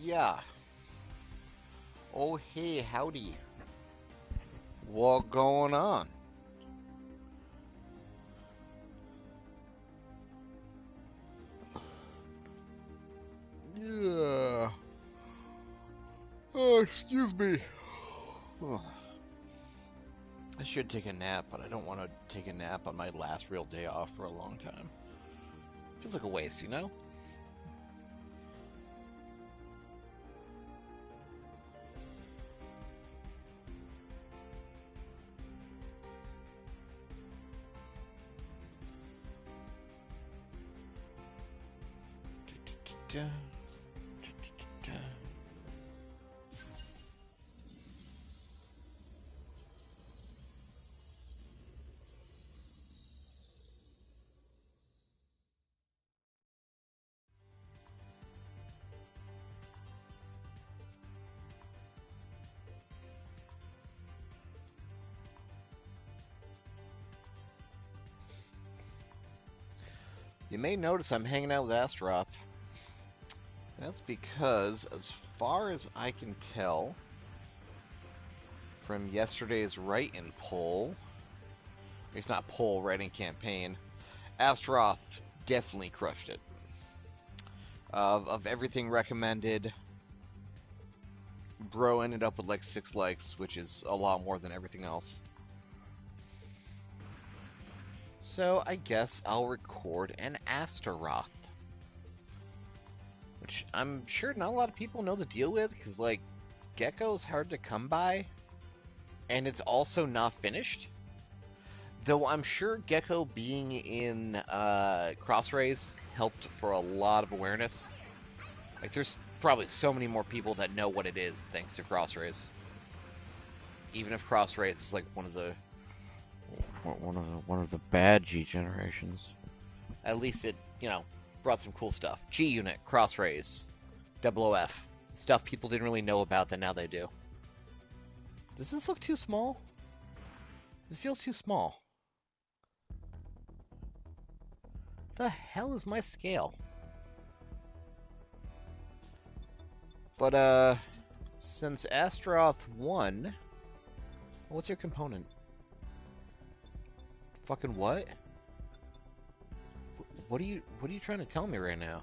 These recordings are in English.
Yeah. Oh, hey, howdy. What going on? Yeah. Oh, excuse me. I should take a nap, but I don't want to take a nap on my last real day off for a long time. Feels like a waste, you know? You may notice I'm hanging out with Astaroth. That's because, as far as I can tell, from yesterday's write-in poll, it's not poll, writing campaign, Astaroth definitely crushed it. Of everything recommended, bro ended up with like 6 likes, which is a lot more than everything else. So I guess I'll record an Astaroth. Which I'm sure not a lot of people know the deal with, because, like, Gecko's hard to come by, and it's also not finished. Though I'm sure Gecko being in Crossrays helped for a lot of awareness. Like, there's probably so many more people that know what it is thanks to Crossrays. Even if Crossrays is like one of the bad G generations. At least it, brought some cool stuff. G Unit, Crossrays, OOF. Stuff people didn't really know about that now they do. Does this look too small? This feels too small. The hell is my scale? But, since Astaroth won, what's your component? Fucking what? What are you trying to tell me right now?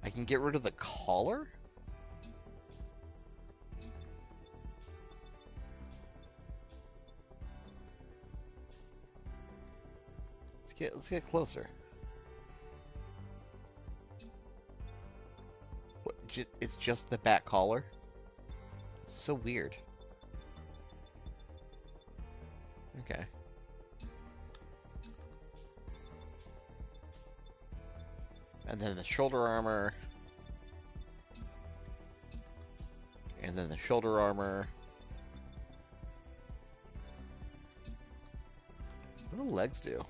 I can get rid of the collar? Let's get closer. What, it's just the back collar? It's so weird. Okay. And then the shoulder armor. And then the shoulder armor. What do the legs do?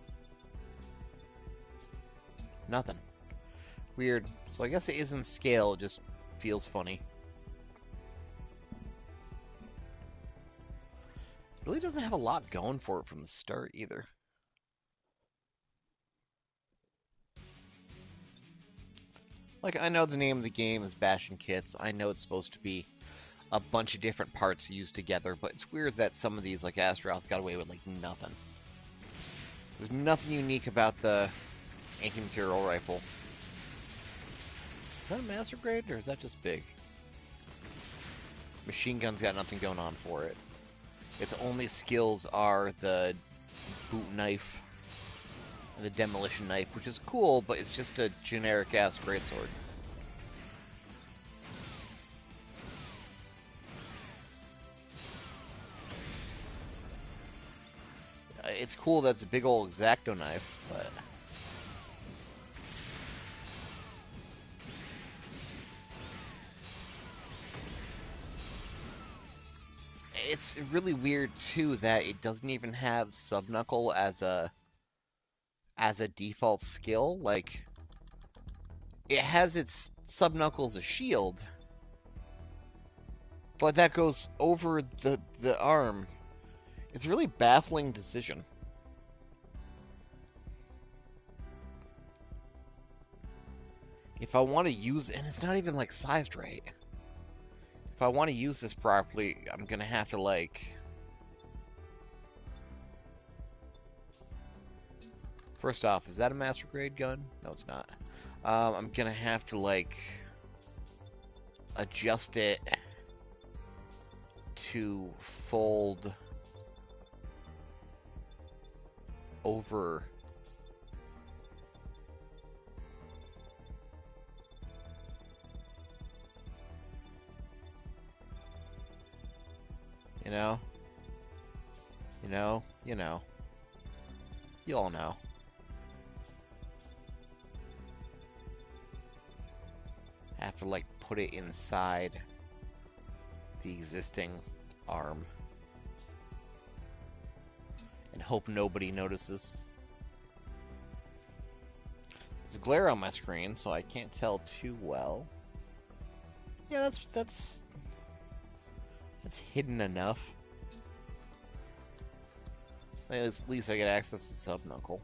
Nothing. Weird. So I guess it isn't scale, it just feels funny. Really doesn't have a lot going for it from the start either. Like, I know the name of the game is Bashin' Kits. I know it's supposed to be a bunch of different parts used together, but it's weird that some of these, like Astaroth, got away with, like, nothing. There's nothing unique about the anti-material rifle. Is that a master grade, or is that just big? Machine gun's got nothing going on for it. Its only skills are the boot knife and the demolition knife, which is cool, but it's just a generic-ass greatsword. It's cool that it's a big old X-Acto knife, but... It's really weird, too, that it doesn't even have Subknuckle as a default skill. Like, it has its Subknuckle as a shield, but that goes over the arm. It's a really baffling decision. if I want to use, and it's not even like sized right. If I want to use this properly, I'm gonna have to like. First off, is that a master grade gun? No, it's not. I'm gonna have to like adjust it to fold over. You know? You know? You know. You all know. Have to like put it inside the existing arm and hope nobody notices. There's a glare on my screen, so I can't tell too well. Yeah, that's hidden enough. At least I get access to Sub Knuckle.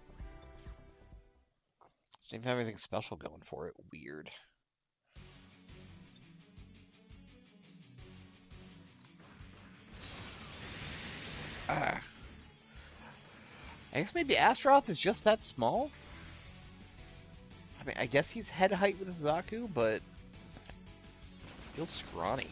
Doesn't even have anything special going for it. Weird. Ah. I guess maybe Astaroth is just that small? I mean, I guess he's head height with Zaku, but feels scrawny.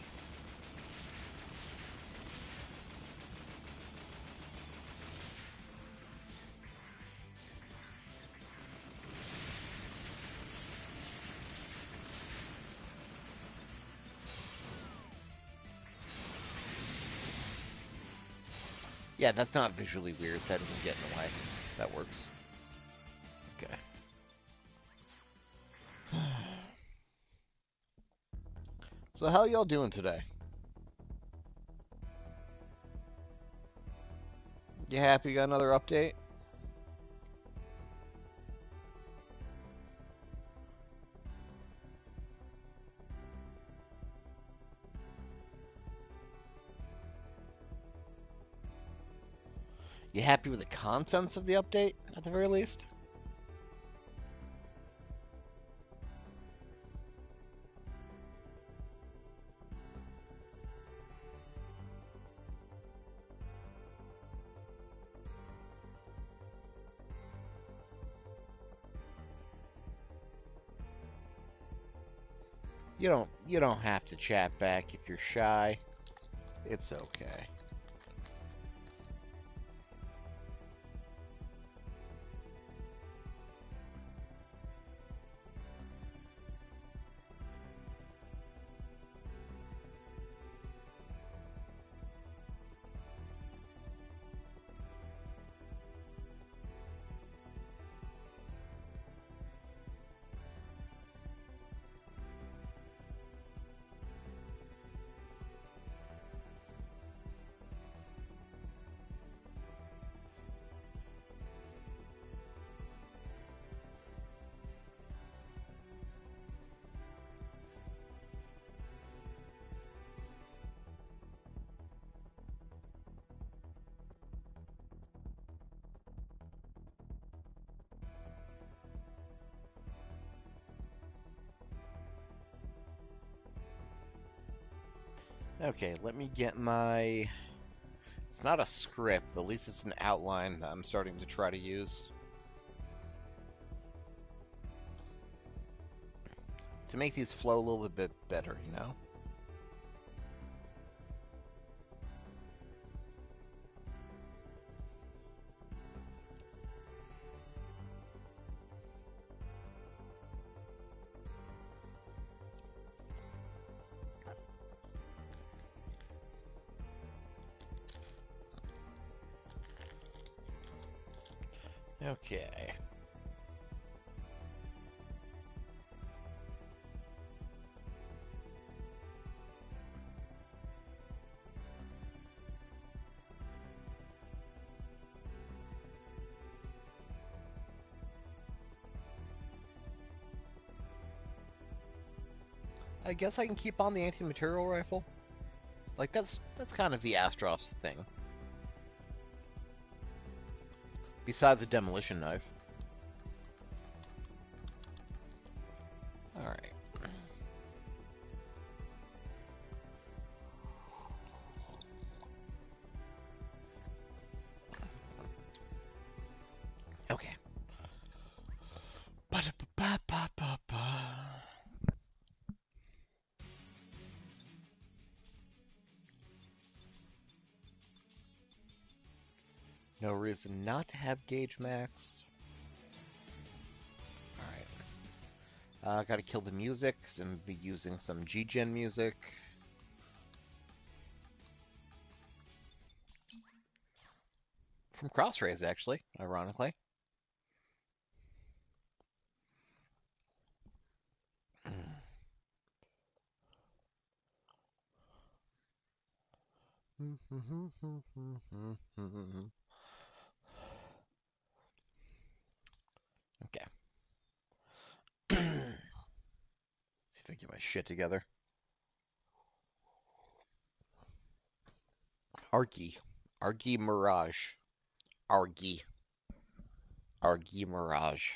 Yeah, that's not visually weird. That doesn't get in the way. That works. Okay. So how y'all doing today? You happy you got another update? You happy with the contents of the update, at the very least? You don't have to chat back if you're shy. It's okay. Okay, let me get my... It's not a script, but at least it's an outline that I'm starting to try to use. To make these flow a little bit better, you know? Okay. I guess I can keep on the anti-material rifle. Like, that's kind of the Astros thing. Besides the demolition knife. Alright. Okay. Ba-da-ba-ba-ba-ba-ba. No reason not to have gauge max. Alright. Gotta kill the music, because I'm be using some G-Gen music. From Crossrays, actually, ironically. Okay. See if I get my shit together. Argy. Argy Mirage. Argy. Argy Mirage.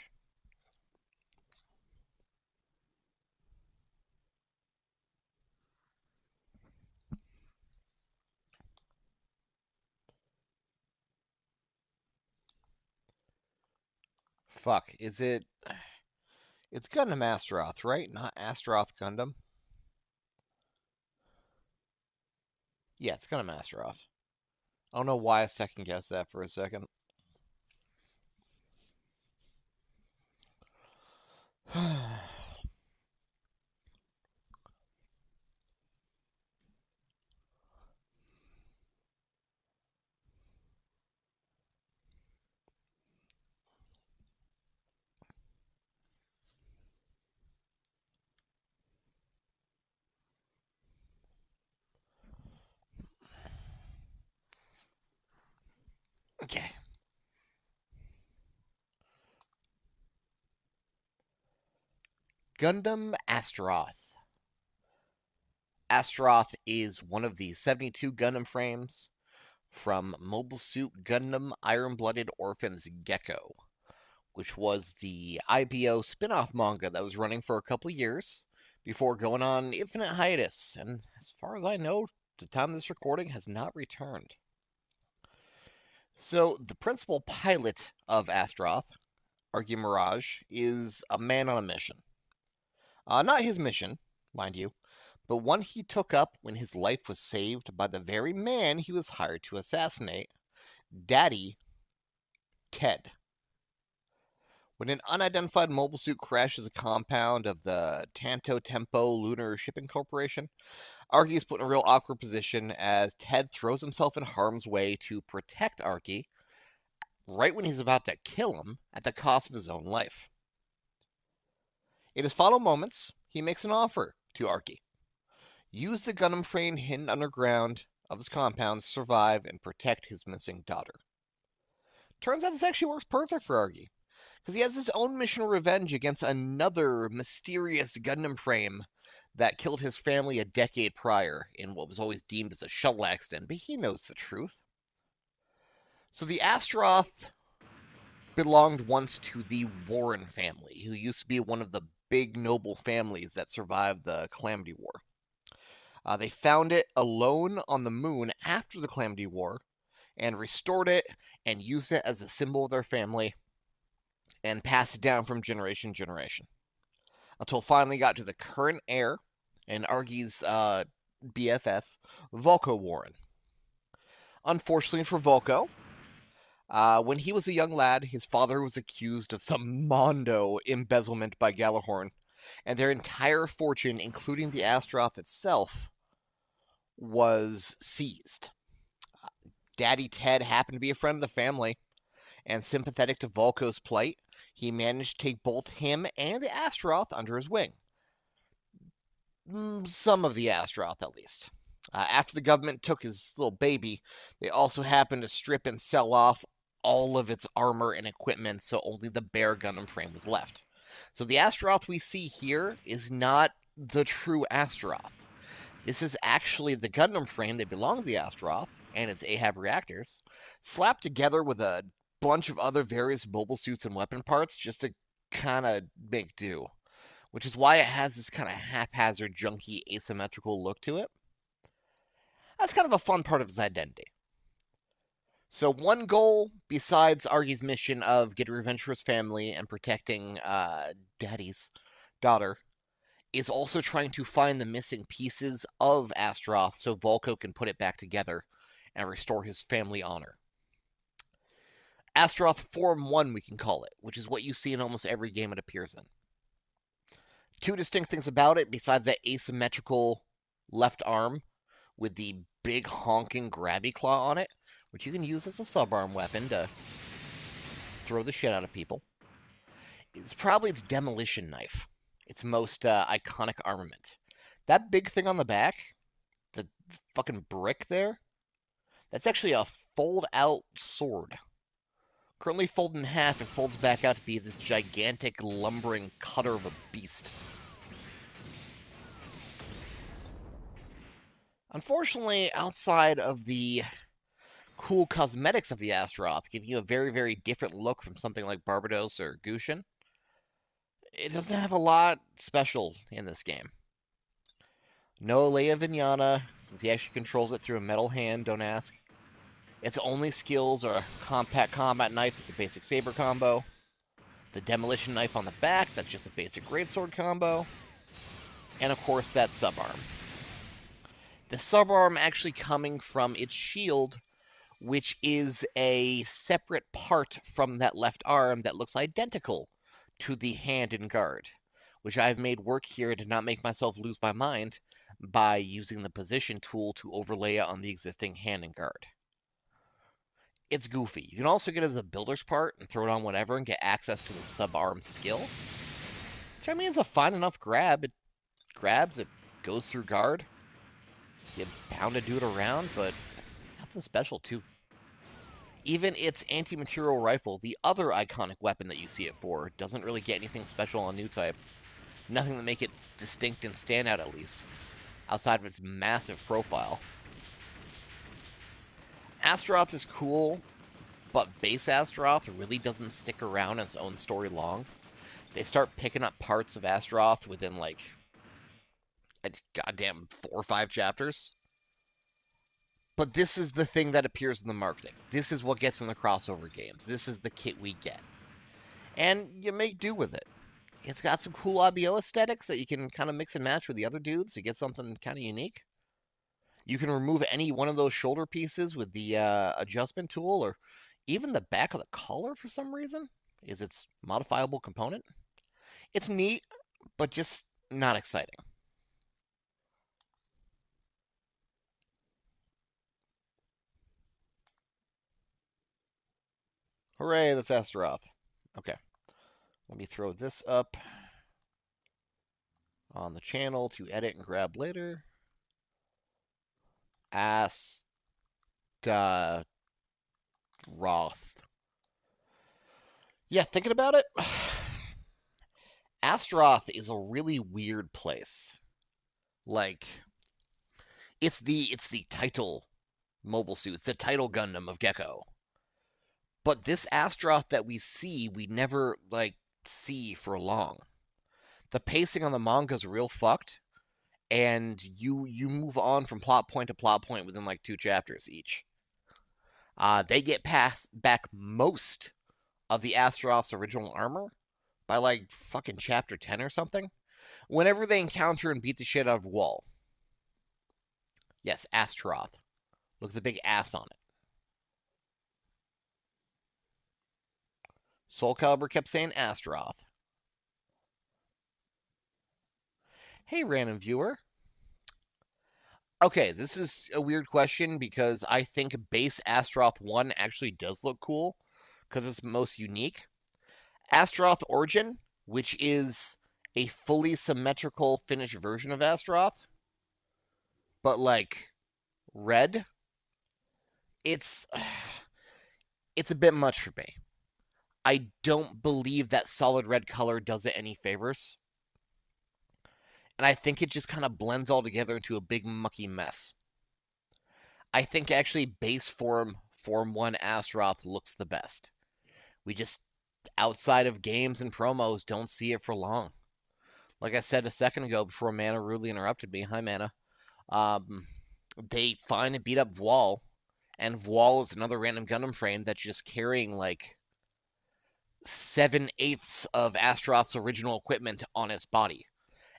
Fuck, is it... It's Gundam Astaroth, right? Not Astaroth Gundam? Yeah, it's Gundam Astaroth. I don't know why I second guessed that for a second. Okay. Gundam Astaroth. Astaroth is one of the 72 Gundam frames from Mobile Suit Gundam Iron Blooded Orphans Gecko, which was the IBO spin off manga that was running for a couple years before going on infinite hiatus. And as far as I know, the time of this recording has not returned. So, the principal pilot of Astaroth, Argy Mirage, is a man on a mission. Not his mission, mind you, but one he took up when his life was saved by the very man he was hired to assassinate, Daddy Ted. When an unidentified mobile suit crashes a compound of the Tanto Tempo Lunar Shipping Corporation, Arky is put in a real awkward position as Ted throws himself in harm's way to protect Arky right when he's about to kill him at the cost of his own life. In his final moments, he makes an offer to Arky. Use the Gundam frame hidden underground of his compound to survive and protect his missing daughter. Turns out this actually works perfect for Argy, because he has his own mission of revenge against another mysterious Gundam frame that killed his family a decade prior in what was always deemed as a shuttle accident, but he knows the truth. So the Astaroth belonged once to the Warren family, who used to be one of the big noble families that survived the Calamity War. They found it alone on the moon after the Calamity War and restored it and used it as a symbol of their family and passed it down from generation to generation until finally got to the current heir and Argy's BFF, Volko Warren. Unfortunately for Volko, when he was a young lad, his father was accused of some mondo embezzlement by Galahorn, and their entire fortune, including the Astaroth itself, was seized. Daddy Ted happened to be a friend of the family, and sympathetic to Volko's plight, he managed to take both him and the Astaroth under his wing. Some of the Astaroth, at least. After the government took his little baby, they also happened to strip and sell off all of its armor and equipment, so only the bare Gundam frame was left. So the Astaroth we see here is not the true Astaroth. This is actually the Gundam frame that belonged to the Astaroth and its Ahab reactors, slapped together with a bunch of other various mobile suits and weapon parts just to kind of make do, which is why it has this kind of haphazard, junky, asymmetrical look to it. That's kind of a fun part of its identity. So one goal, besides Argy's mission of getting revenge for his family and protecting Daddy's daughter, is also trying to find the missing pieces of Astaroth so Volko can put it back together and restore his family honor. Astaroth Form 1, we can call it, which is what you see in almost every game it appears in. Two distinct things about it, besides that asymmetrical left arm with the big honking grabby claw on it, which you can use as a subarm weapon to throw the shit out of people. It's probably its demolition knife, its most iconic armament. That big thing on the back, the fucking brick there, that's actually a fold out sword. Currently folded in half, it folds back out to be this gigantic lumbering cutter of a beast. Unfortunately, outside of the cool cosmetics of the Astaroth, giving you a very, very different look from something like Barbados or Gushin, it doesn't have a lot special in this game. No Leia Vignana, since he actually controls it through a metal hand, don't ask. Its only skills are a compact combat knife, that's a basic saber combo. The demolition knife on the back, that's just a basic greatsword combo. And of course, that subarm. The subarm actually coming from its shield, which is a separate part from that left arm that looks identical to the hand and guard, which I've made work here to not make myself lose my mind by using the position tool to overlay it on the existing hand and guard. It's goofy. You can also get it as a builder's part and throw it on whatever and get access to the subarm skill, which I mean is a fine enough grab. It grabs, it goes through guard. You pound a dude around, but nothing special too. Even its anti-material rifle, the other iconic weapon that you see it for, doesn't really get anything special on new type. Nothing to make it distinct and stand out, at least, outside of its massive profile. Astaroth is cool, but base Astaroth really doesn't stick around its own story long. They start picking up parts of Astaroth within, like, a goddamn 4 or 5 chapters. But this is the thing that appears in the marketing. This is what gets in the crossover games. This is the kit we get. And you make do with it. It's got some cool IBO aesthetics that you can kind of mix and match with the other dudes to get something kind of unique. You can remove any one of those shoulder pieces with the adjustment tool, or even the back of the collar for some reason is its modifiable component. It's neat, but just not exciting. Hooray, that's Astaroth. Okay, let me throw this up on the channel to edit and grab later. Astaroth. Yeah, thinking about it, Astaroth is a really weird place. Like, it's the title mobile suit, it's the title Gundam of Gecko. But this Astaroth that we see, we never like see for long. The pacing on the manga is real fucked, and you move on from plot point to plot point within like 2 chapters each. They get past back most of the Astaroth's original armor by like fucking chapter 10 or something. Whenever they encounter and beat the shit out of Wall. Yes, Astaroth. Look at the big ass on it. Soul Calibur kept saying Astaroth. Hey, random viewer. Okay, this is a weird question because I think base Astaroth 1 actually does look cool because it's most unique. Astaroth Origin, which is a fully symmetrical finished version of Astaroth, but like red, it's it's a bit much for me. I don't believe that solid red color does it any favors. And I think it just kind of blends all together into a big mucky mess. I think actually base Form 1 Astaroth looks the best. We just, outside of games and promos, don't see it for long. Like I said a second ago before Mana rudely interrupted me. Hi, Mana. Um, they find and beat up Voal, And Voile is another random Gundam frame that's just carrying like 7/8 of Astaroth's original equipment on its body.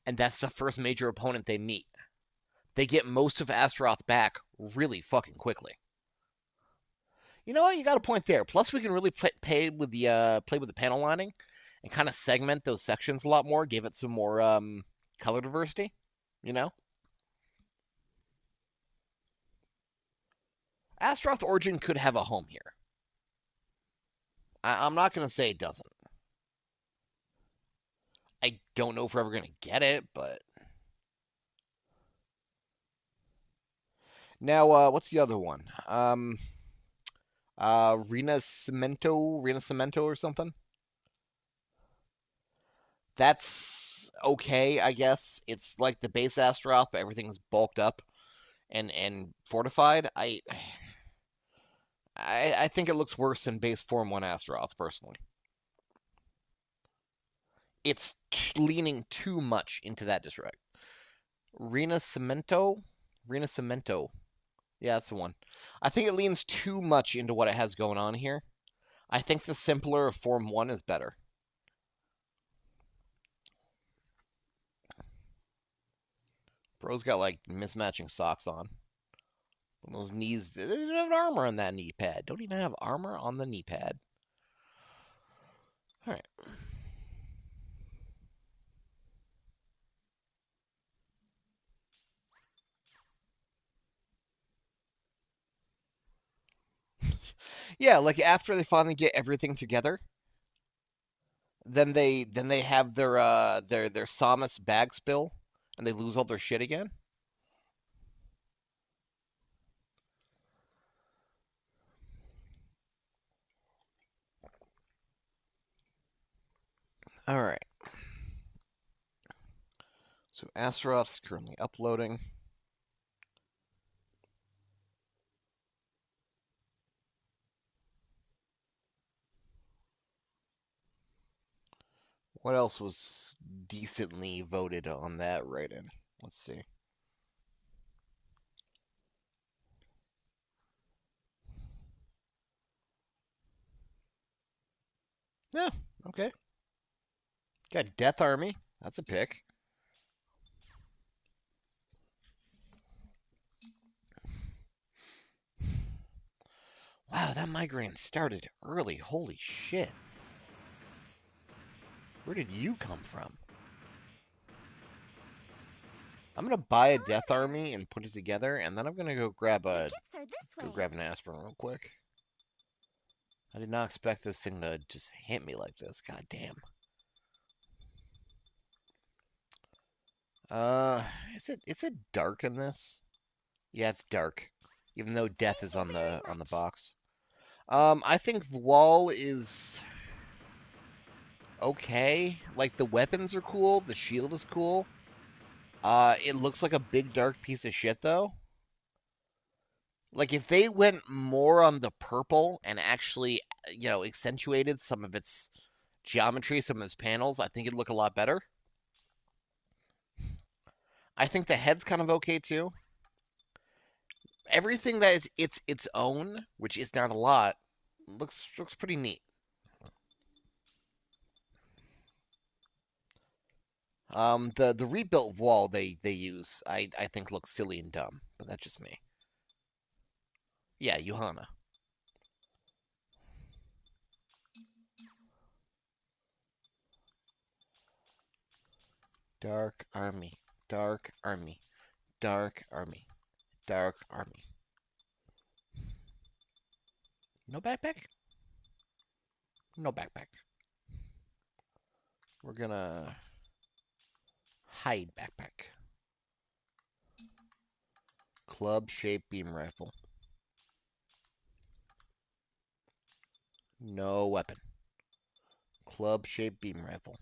And that's the first major opponent they meet. They get most of Astaroth back really fucking quickly. You know what? You got a point there. Plus, we can really play with the panel lining and kind of segment those sections a lot more. Give it some more color diversity. You know, Astaroth Origin could have a home here. I'm not gonna say it doesn't. I don't know if we're ever gonna get it, but now what's the other one? Rena Cemento or something. That's okay, I guess. It's like the base Astaroth, but everything's bulked up and fortified. I think it looks worse than base Form 1 Astaroth, personally. It's leaning too much into that disrespect. Rena Cemento? Rena Cemento. Yeah, that's the one. I think it leans too much into what it has going on here. I think the simpler Form 1 is better. Bro's got like mismatching socks on. Those knees, they don't have armor on that knee pad. Don't even have armor on the knee pad. All right. Yeah, like after they finally get everything together, then they have their Samus bag spill, and they lose all their shit again. All right. So Astaroth's currently uploading. What else was decently voted on that write-in? Let's see. Yeah, okay. Got Death Army. That's a pick. Wow, that migraine started early. Holy shit. Where did you come from? I'm gonna buy a Death Army and put it together, and then I'm gonna go grab an aspirin real quick. I did not expect this thing to just hit me like this. God damn. Is it dark in this? Yeah, it's dark. Even though death is on the box. I think Wall is okay. Like the weapons are cool, the shield is cool. It looks like a big dark piece of shit though. Like if they went more on the purple and actually, accentuated some of its geometry, some of its panels, I think it'd look a lot better. I think the head's kind of okay too. Everything that is its own, which is not a lot, looks pretty neat. The rebuilt wall they use, I think looks silly and dumb, but that's just me. Yeah, Johanna. Dark Army, Dark Army, Dark Army, Dark Army. No backpack? No backpack. We're gonna hide backpack. Club shaped beam rifle. No weapon. Club shaped beam rifle.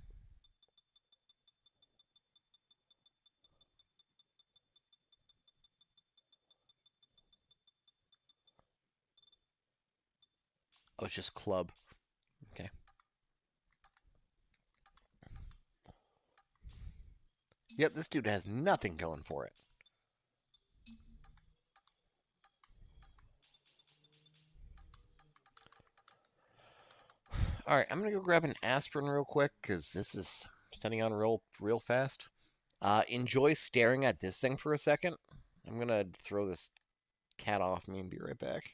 Oh, it's just club. Okay. Yep, this dude has nothing going for it. All right, I'm gonna go grab an aspirin real quick because this is sending on real fast. Enjoy staring at this thing for a second. I'm gonna throw this cat off me and be right back.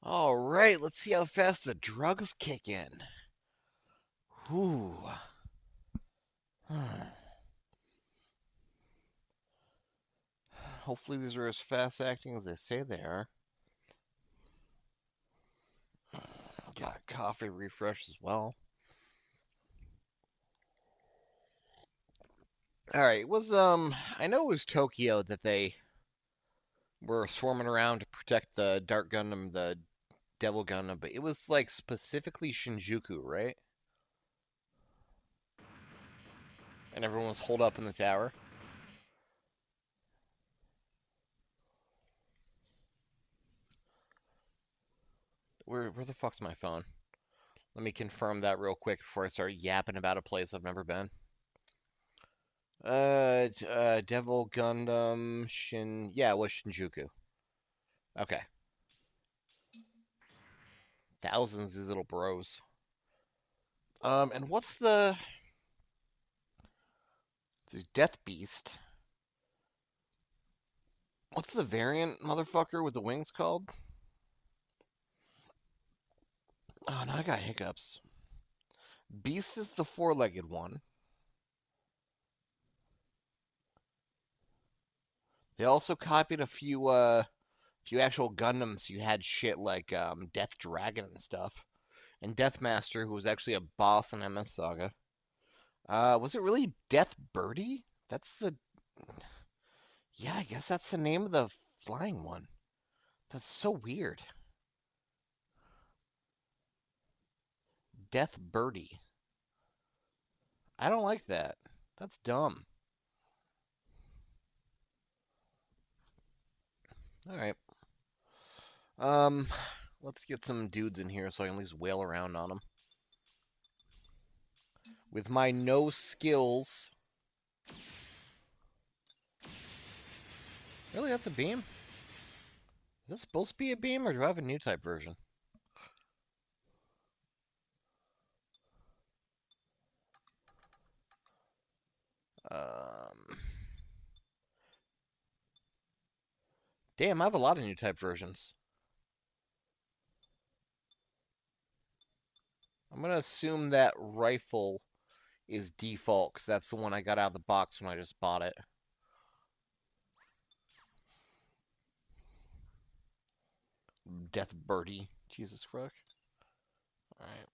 All right, let's see how fast the drugs kick in. Whew. Hopefully these are as fast acting as they say they are. Got coffee refresh as well. All right, it was I know it was Tokyo that they were swarming around to protect the Dark Gundam, the Devil Gundam, but it was like specifically Shinjuku, right? And everyone was holed up in the tower. Where the fuck's my phone? Let me confirm that real quick before I start yapping about a place I've never been. Devil Gundam Yeah, it was Shinjuku. Okay, thousands of these little bros. And what's the Death Beast? What's the variant motherfucker with the wings called? Oh, now I got hiccups. Beast is the four-legged one. They also copied a few actual Gundams. You had shit like Death Dragon and stuff, and Death Master, who was actually a boss in MS Saga. Was it really Death Birdie? That's the Yeah, I guess that's the name of the flying one. That's so weird. Death Birdie. I don't like that. That's dumb. All right. Um, let's get some dudes in here so I can at least wail around on them. With my no skills. Really, that's a beam? Is this supposed to be a beam, or do I have a new type version? Um, damn, I have a lot of new type versions. I'm gonna assume that rifle is default, because that's the one I got out of the box when I just bought it. Death Birdie. Jesus Christ. Alright.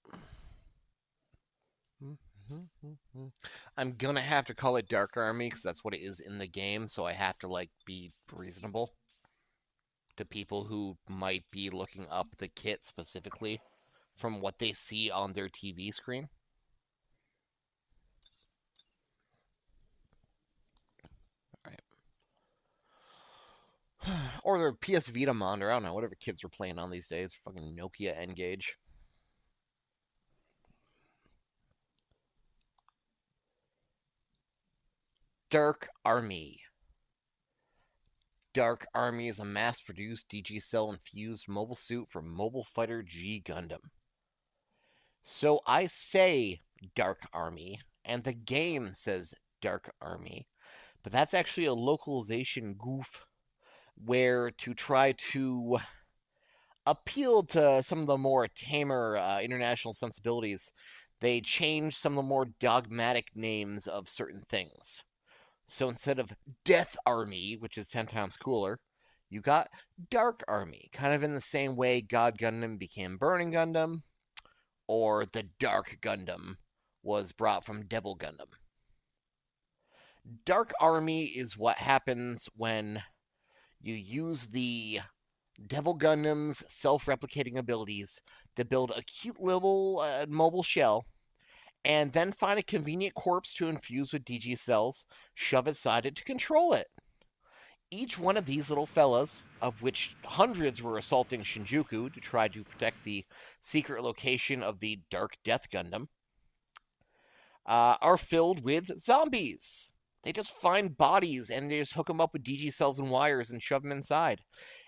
I'm gonna have to call it Dark Army because that's what it is in the game, so I have to like be reasonable to people who might be looking up the kit specifically from what they see on their TV screen. Alright. Or their PS Vita monitor, I don't know, whatever kids are playing on these days. Fucking Nokia N-Gage. Dark Army. Dark Army is a mass-produced DG cell-infused mobile suit for Mobile Fighter G Gundam. So I say Dark Army, and the game says Dark Army, but that's actually a localization goof where to try to appeal to some of the more tamer international sensibilities, they changed some of the more dogmatic names of certain things. So instead of Death Army, which is 10 times cooler, you got Dark Army, kind of in the same way God Gundam became Burning Gundam, or the Dark Gundam was brought from Devil Gundam. Dark Army is what happens when you use the Devil Gundam's self-replicating abilities to build a cute little mobile shell, and then find a convenient corpse to infuse with DG cells, shove it inside it to control it. Each one of these little fellas, of which hundreds were assaulting Shinjuku to try to protect the secret location of the Dark Death Gundam, are filled with zombies. They just find bodies and they just hook them up with DG cells and wires and shove them inside.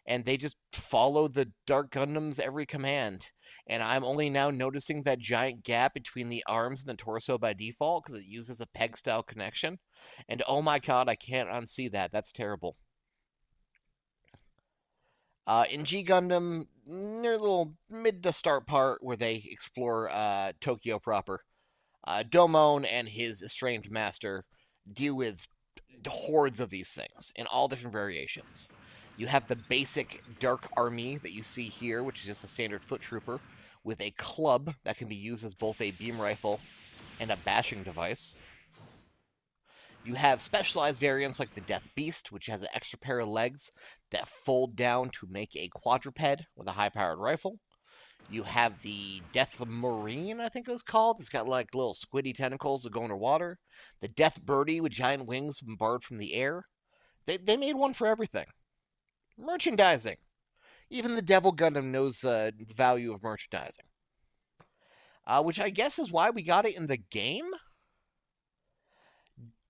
And they just follow the Dark Gundam's every command. And I'm only now noticing that giant gap between the arms and the torso by default because it uses a peg style connection. And oh my god, I can't unsee that. That's terrible. In G Gundam, near the little mid to start part where they explore Tokyo proper, Domon and his estranged master deal with hordes of these things in all different variations. You have the basic Dark Army that you see here, which is just a standard foot trooper with a club that can be used as both a beam rifle and a bashing device. You have specialized variants like the Death Beast, which has an extra pair of legs that fold down to make a quadruped with a high-powered rifle. You have the Death Marine, I think it was called. It's got like little squiddy tentacles that go underwater. The Death Birdie with giant wings barred from the air. They made one for everything. Merchandising. Even the Devil Gundam knows the value of merchandising. Which I guess is why we got it in the game.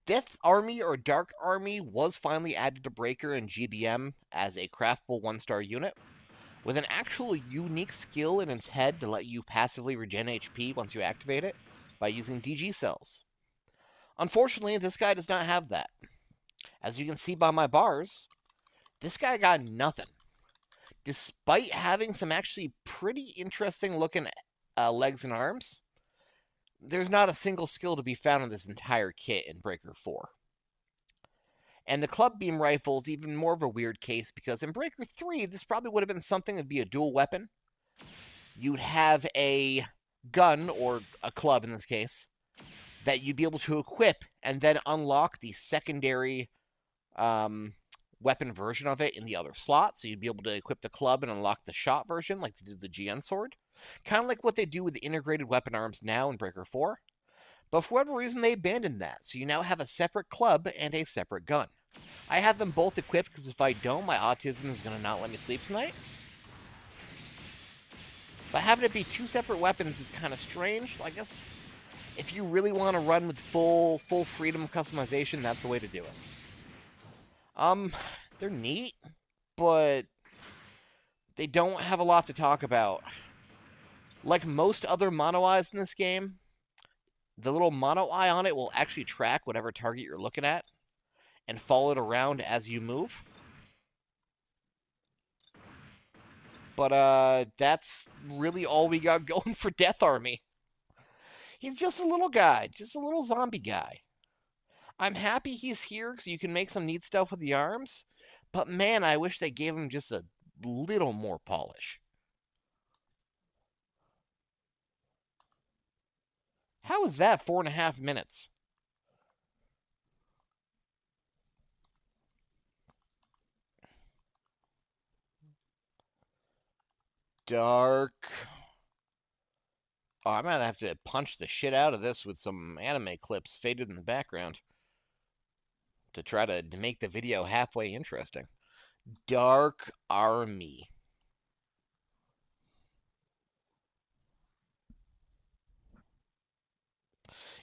Death Army or Dark Army was finally added to Breaker and GBM as a craftable 1-star unit, with an actual unique skill in its head to let you passively regen HP once you activate it by using DG cells. Unfortunately, this guy does not have that. As you can see by my bars, this guy got nothing. Despite having some actually pretty interesting looking legs and arms, there's not a single skill to be found in this entire kit in Breaker 4. And the club beam rifle is even more of a weird case because in Breaker 3, this probably would have been something that'd be a dual weapon. You'd have a gun, or a club in this case, that you'd be able to equip and then unlock the secondary weapon version of it in the other slot. So you'd be able to equip the club and unlock the shot version like they did the GN sword. Kind of like what they do with the integrated weapon arms now in Breaker 4. But for whatever reason, they abandoned that. So you now have a separate club and a separate gun. I have them both equipped because if I don't, my autism is going to not let me sleep tonight. But having it be two separate weapons is kind of strange. I guess if you really want to run with full freedom of customization, that's the way to do it. They're neat, but they don't have a lot to talk about. Like most other mono eyes in this game, the little mono eye on it will actually track whatever target you're looking at and follow it around as you move. But that's really all we got going for Death Army. He's just a little guy, just a little zombie guy. I'm happy he's here because you can make some neat stuff with the arms, but man, I wish they gave him just a little more polish. How is that 4.5 minutes? Dark. Oh, I'm gonna have to punch the shit out of this with some anime clips faded in the background to try to make the video halfway interesting. Dark Army.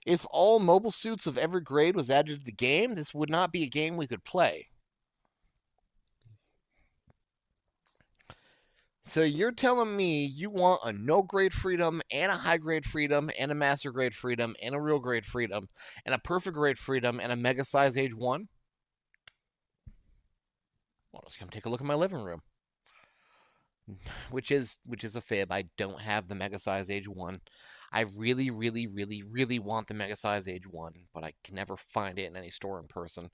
If all mobile suits of every grade was added to the game, this would not be a game we could play. So you're telling me you want a no grade freedom and a high grade freedom and a master grade freedom and a real grade freedom and a perfect grade freedom and a mega size age 1? Well, let's come take a look at my living room. Which is a fib. I don't have the mega size age 1. I really, really, really, really want the mega size age 1, but I can never find it in any store in person.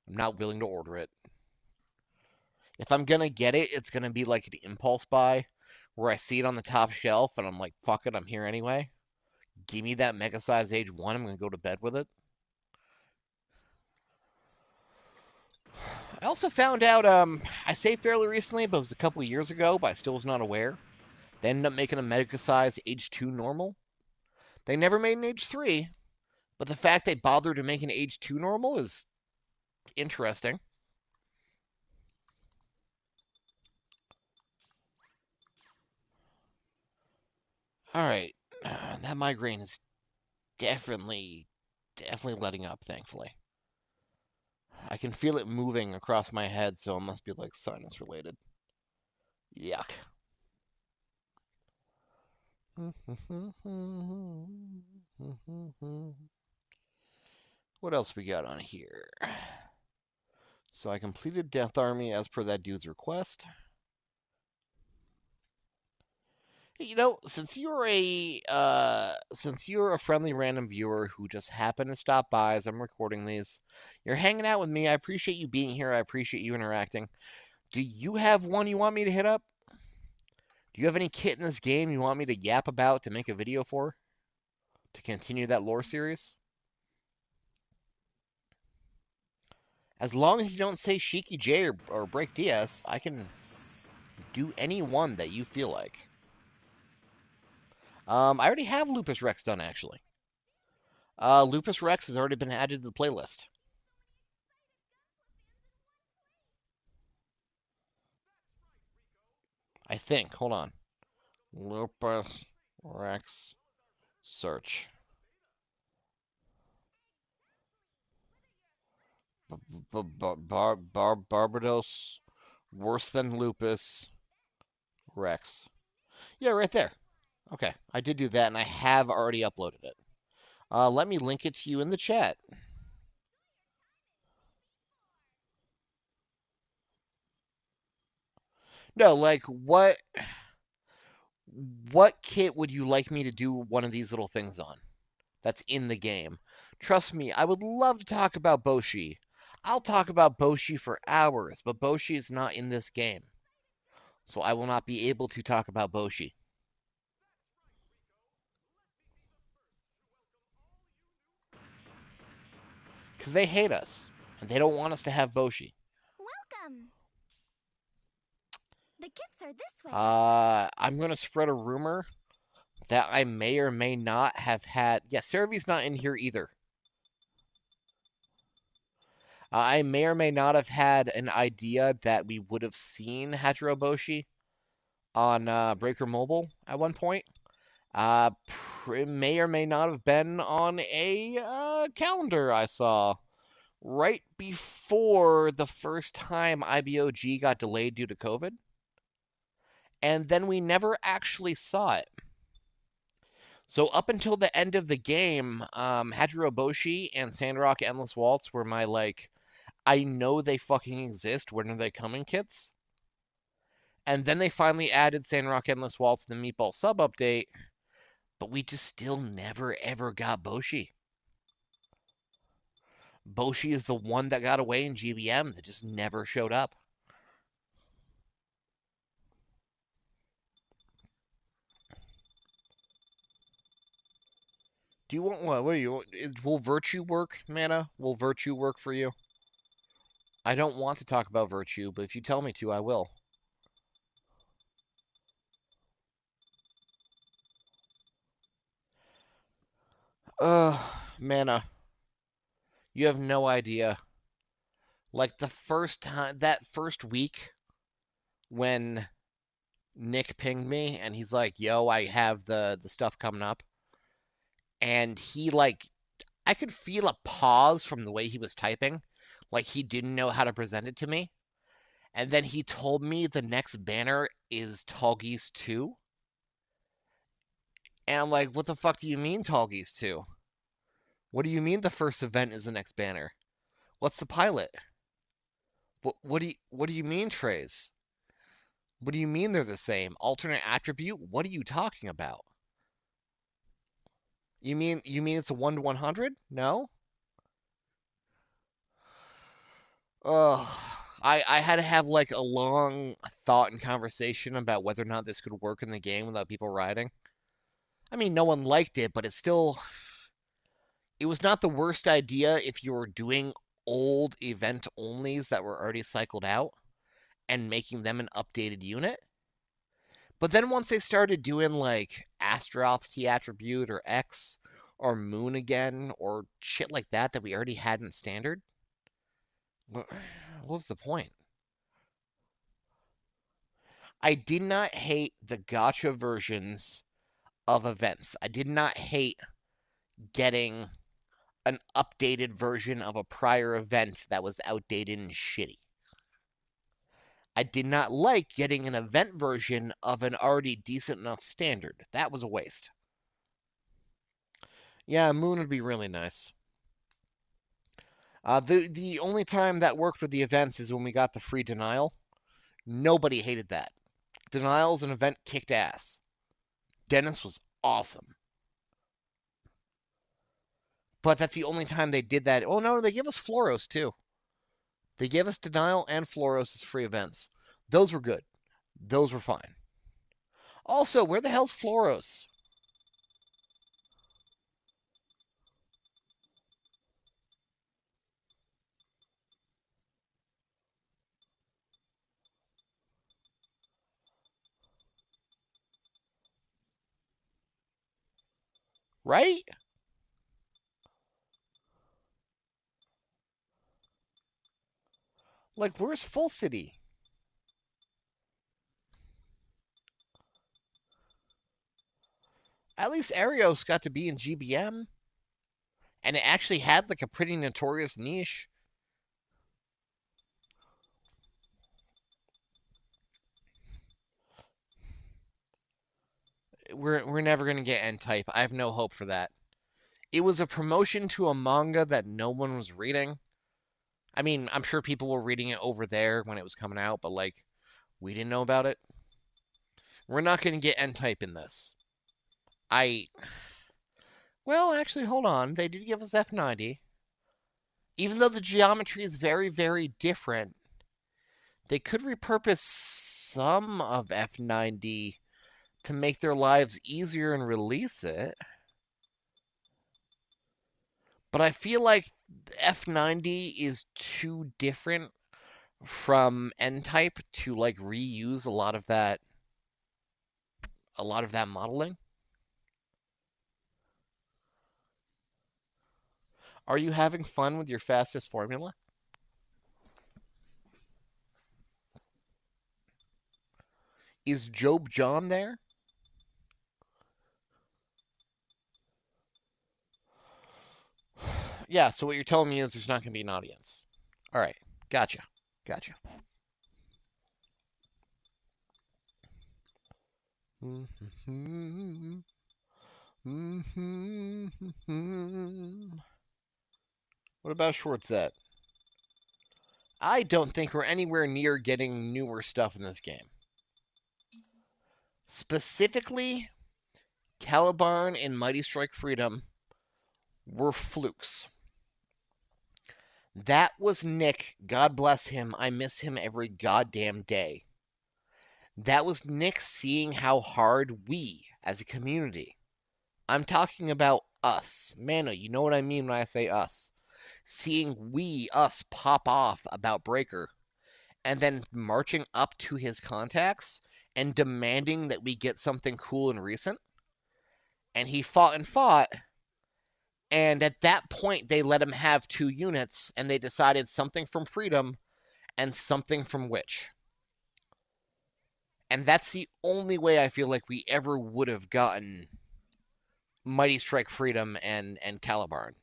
I'm not willing to order it. If I'm gonna get it, it's gonna be like an impulse buy where I see it on the top shelf and I'm like, fuck it, I'm here anyway. Give me that mega size age 1, I'm gonna go to bed with it. I also found out, I say fairly recently, but it was a couple of years ago, but I still was not aware. They ended up making a mega size age 2 normal. They never made an age 3, but the fact they bothered to make an age 2 normal is interesting. Alright, that migraine is definitely letting up, thankfully. I can feel it moving across my head, so it must be like sinus related. Yuck. What else we got on here? So I completed Death Army as per that dude's request. Since you're a friendly random viewer who just happened to stop by as I'm recording these, you're hanging out with me. I appreciate you being here. I appreciate you interacting. Do you have one you want me to hit up? Do you have any kit in this game you want me to yap about to make a video for to continue that lore series? As long as you don't say Shiki J or Break DS, I can do any one that you feel like. I already have Lupus Rex done actually. Lupus Rex has already been added to the playlist. I think. Hold on. Lupus Rex search. Barbados worse than Lupus Rex. Yeah, right there. Okay, I did do that, and I have already uploaded it. Let me link it to you in the chat. No, like what kit would you like me to do one of these little things on? That's in the game. Trust me, I would love to talk about Boshi. I'll talk about Boshi for hours, but Boshi is not in this game. So I will not be able to talk about Boshi. Because they hate us, and they don't want us to have Boshi. Welcome. The kits are this way. I'm going to spread a rumor that I may or may not have had. Yeah, Cerevi's not in here either. I may or may not have had an idea that we would have seen Hajiroboshi on Breaker Mobile at one point. May or may not have been on a calendar I saw right before the first time IBOG got delayed due to COVID. And then we never actually saw it. So up until the end of the game, Hajiroboshi and Sandrock Endless Waltz were my like, I know they fucking exist. When are they coming, kits? And then they finally added Sandrock Endless Waltz to the Meatball sub update, but we just still never ever got Boshi. Boshi is the one that got away in GBM that just never showed up. Do you want what? What do you? Will virtue work, Mana? Will virtue work for you? I don't want to talk about virtue, but if you tell me to, I will. Mana, you have no idea. Like the first time, that first week when Nick pinged me and he's like, "Yo, I have the stuff coming up," and he like, I could feel a pause from the way he was typing, like he didn't know how to present it to me. And then he told me the next banner is Tallgeese 2. And I'm like, what the fuck do you mean Tallgeese 2? What do you mean the first event is the next banner? What's the pilot? What do you mean trays? What do you mean they're the same? Alternate attribute? What are you talking about? You mean it's a 1 to 100? No? Ugh. I had to have like a long thought and conversation about whether or not this could work in the game without people rioting. I mean, no one liked it, but it was not the worst idea if you were doing old event onlys that were already cycled out and making them an updated unit. But then once they started doing like Astaroth T attribute or X or Moon again or shit like that we already had in standard, what was the point? I did not hate the gotcha versions of events. I did not hate getting an updated version of a prior event that was outdated and shitty. I did not like getting an event version of an already decent enough standard. That was a waste. Yeah, Moon would be really nice. The only time that worked with the events is when we got the free denial. Nobody hated that. Denial's an event kicked ass. Dennis was awesome. But that's the only time they did that. Oh no, they give us Floros too. They gave us Denial and Floros as free events. Those were good. Those were fine. Also, where the hell's Floros? Right? Like, where's Full City? At least Arios got to be in GBM, and it actually had like a pretty notorious niche. We're never gonna get N Type. I have no hope for that. It was a promotion to a manga that no one was reading. I mean, I'm sure people were reading it over there when it was coming out, but like, we didn't know about it. We're not gonna get N Type in this. I Well, actually, hold on. They did give us F90. Even though the geometry is very, very different, they could repurpose some of F90 to make their lives easier and release it. But I feel like F90 is too different from N-type to like reuse a lot of that modeling. Are you having fun with your fastest formula? Is Job John there? Yeah, so what you're telling me is there's not going to be an audience. All right, gotcha. Gotcha. What about Schwartzette? I don't think we're anywhere near getting newer stuff in this game. Specifically, Calibarn and Mighty Strike Freedom were flukes. That was Nick. God bless him. I miss him every goddamn day. That was Nick seeing how hard we, as a community, I'm talking about us. Mano, you know what I mean when I say us. Seeing us pop off about Breaker and then marching up to his contacts and demanding that we get something cool and recent. And he fought and fought. And at that point, they let him have 2 units and they decided something from Freedom and something from Witch. And that's the only way I feel like we ever would have gotten Mighty Strike Freedom and Calibarn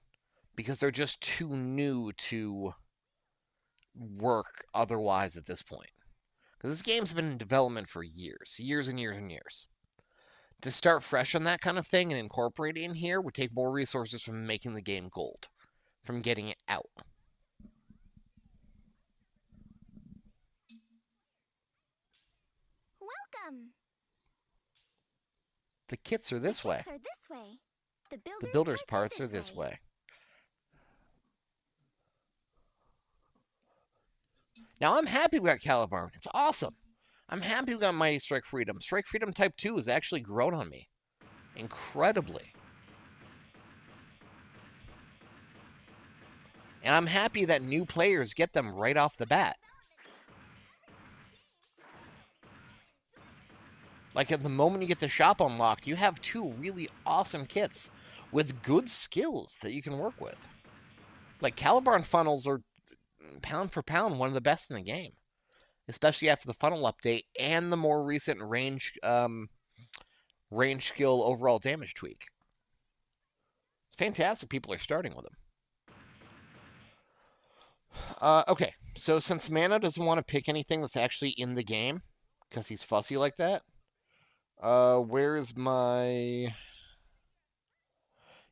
because they're just too new to work otherwise at this point. Because this game's been in development for years, years and years and years. To start fresh on that kind of thing and incorporate it in here would take more resources from making the game gold, from getting it out. Welcome. The kits are this way. The kits are this way. The builder's parts are this way. Now I'm happy we got Calibarn. It's awesome. I'm happy we got Mighty Strike Freedom. Strike Freedom Type 2 has actually grown on me. Incredibly. And I'm happy that new players get them right off the bat. Like at the moment you get the shop unlocked, you have 2 really awesome kits with good skills that you can work with. Like Calibarn funnels are pound for pound one of the best in the game, especially after the funnel update and the more recent range skill overall damage tweak. It's fantastic people are starting with them. Okay, so since Mana doesn't want to pick anything that's actually in the game, because he's fussy like that, where's my...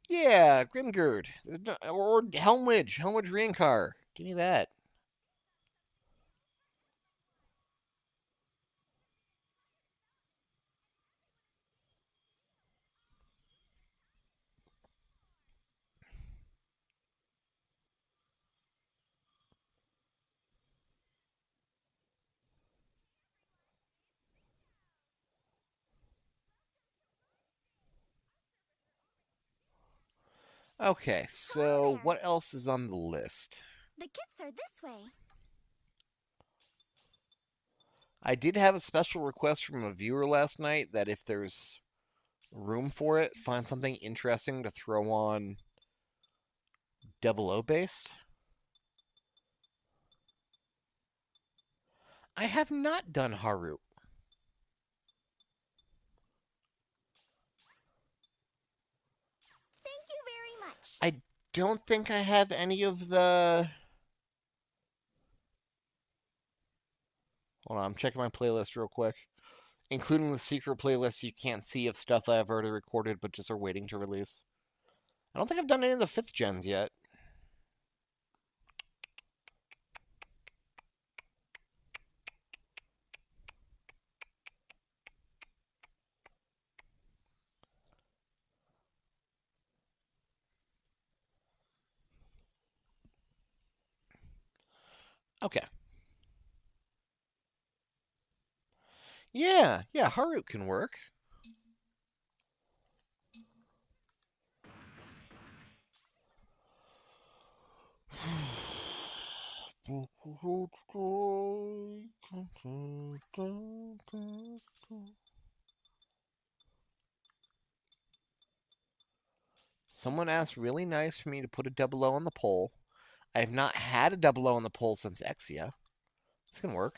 Yeah, Grimgird. Or Helmwidge. Helmwidge Reincar. Give me that. Okay, Hello so there. what else is on the list? The kits are this way. I did have a special request from a viewer last night that if there's room for it, find something interesting to throw on Double O based. I have not done Haru. Thank you very much. I don't think I have any of the. Hold on, I'm checking my playlist real quick, including the secret playlist you can't see of stuff that I've already recorded but just are waiting to release. I don't think I've done any of the 5th gens yet. Okay. Yeah, Haru can work. Someone asked really nice for me to put a double O on the poll. I have not had a double O on the poll since Exia. This can work.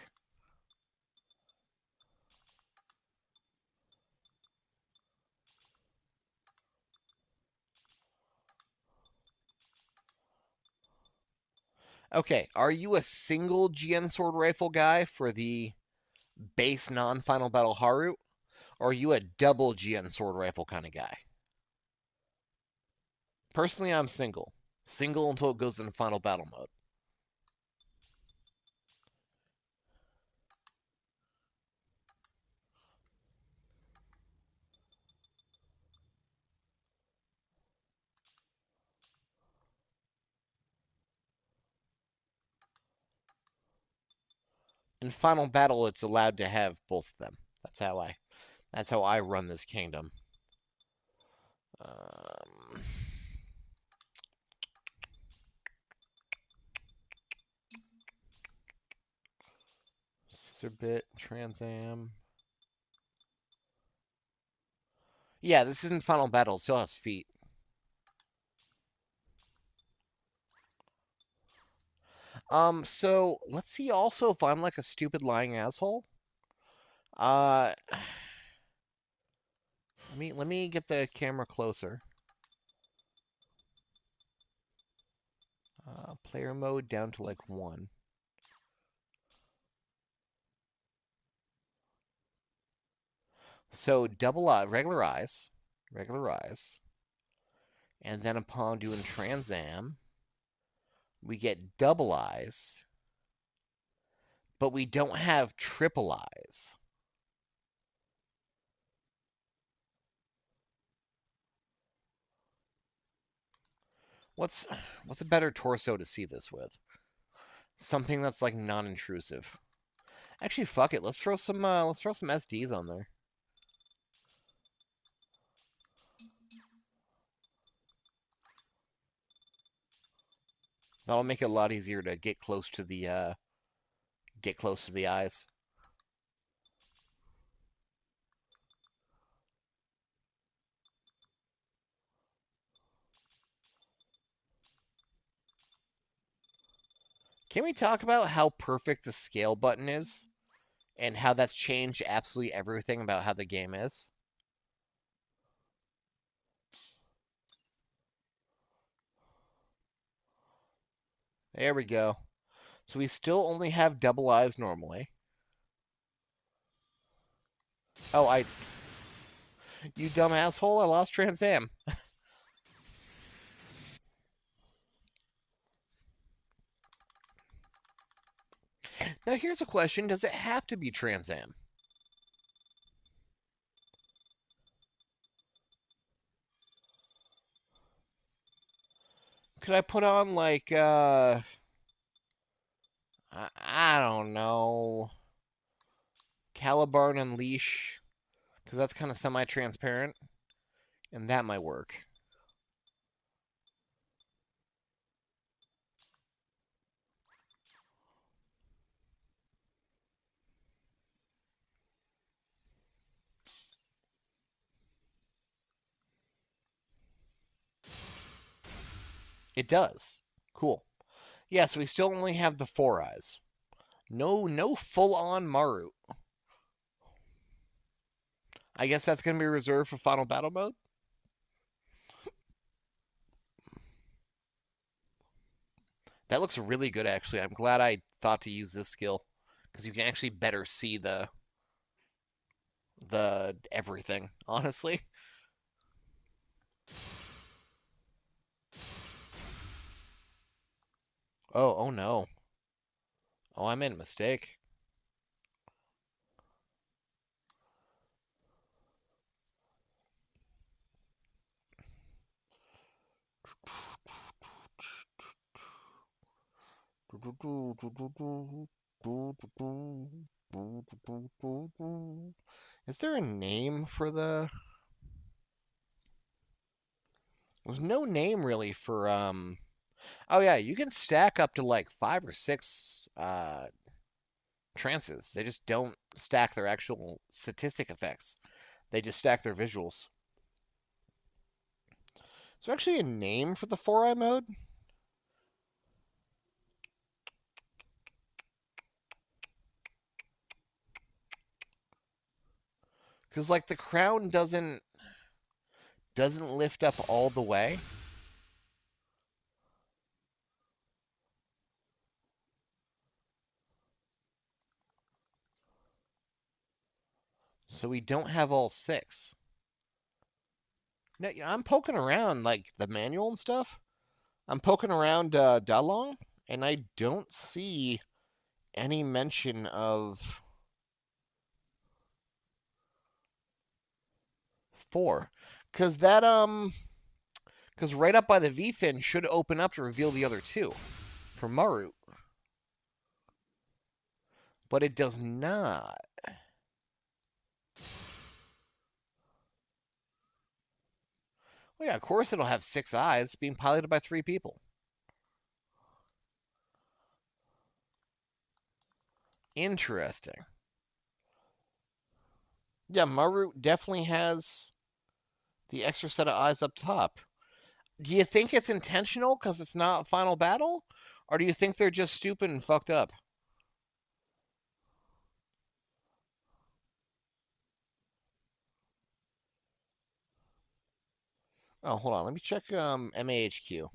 Okay, are you a single GN sword rifle guy for the base non-final battle Haru? Or are you a double GN sword rifle kind of guy? Personally, I'm single. Single until it goes into final battle mode. In final battle, it's allowed to have both of them. That's how I run this kingdom. Um, Scissor bit, Transam. Yeah, this isn't final battle. It still has feet. So let's see also if I'm like a stupid lying asshole. Uh, let me get the camera closer. Player mode down to like 1. So double eye, regular eyes, and then upon doing Transam, we get double eyes, but we don't have triple eyes. What's what's a better torso to see this with? Something that's like non-intrusive. Actually, fuck it. Let's throw some SDs on there. That'll make it a lot easier to get close to the eyes. Can we talk about how perfect the scale button is and how that's changed absolutely everything about how the game is? There we go. So we still only have double eyes normally. Oh, you dumb asshole, I lost Trans Am. Now here's a question, does it have to be Trans Am? Could I put on like I don't know, Calibar and Unleash, because that's kind of semi-transparent, and that might work. It does. Cool. Yeah, so we still only have the four eyes. No full-on Maru. I guess that's going to be reserved for final battle mode. That looks really good, actually. I'm glad I thought to use this skill because you can actually better see the everything, honestly. Oh no. Oh, I made a mistake. Is there a name for the... There's no name really for Oh yeah, you can stack up to like 5 or 6 trances. They just don't stack their actual statistic effects. They just stack their visuals. Is there actually a name for the 4-eye mode? Because like the crown doesn't lift up all the way. So we don't have all 6. No, I'm poking around like the manual and stuff. I'm poking around Dalong, and I don't see any mention of 4. Cause cause right up by the V fin should open up to reveal the other 2 for Maru, but it does not. Well, yeah, of course it'll have 6 eyes being piloted by 3 people. Interesting. Yeah, Maru definitely has the extra set of eyes up top. Do you think it's intentional because it's not Final Battle? Or do you think they're just stupid and fucked up? Oh, hold on. Let me check MAHQ.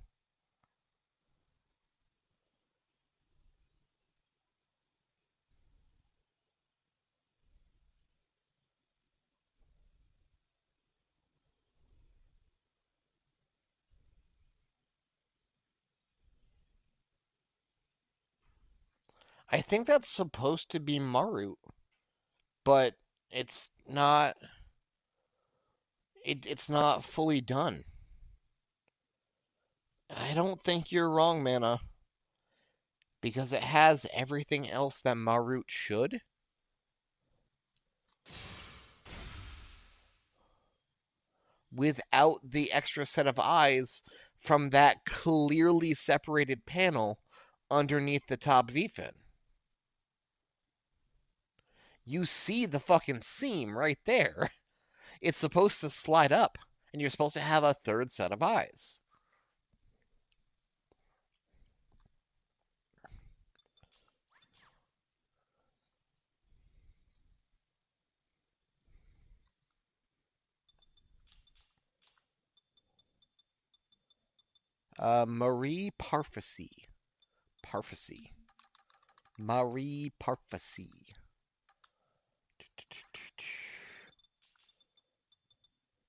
I think that's supposed to be Maru, but it's not it's not fully done. I don't think you're wrong, Mana, because it has everything else that Marut should without the extra set of eyes from that clearly separated panel underneath the top V-fin. You see the fucking seam right there. It's supposed to slide up, and you're supposed to have a third set of eyes. Marie Parfacy. Parfacy. Marie Parfacy.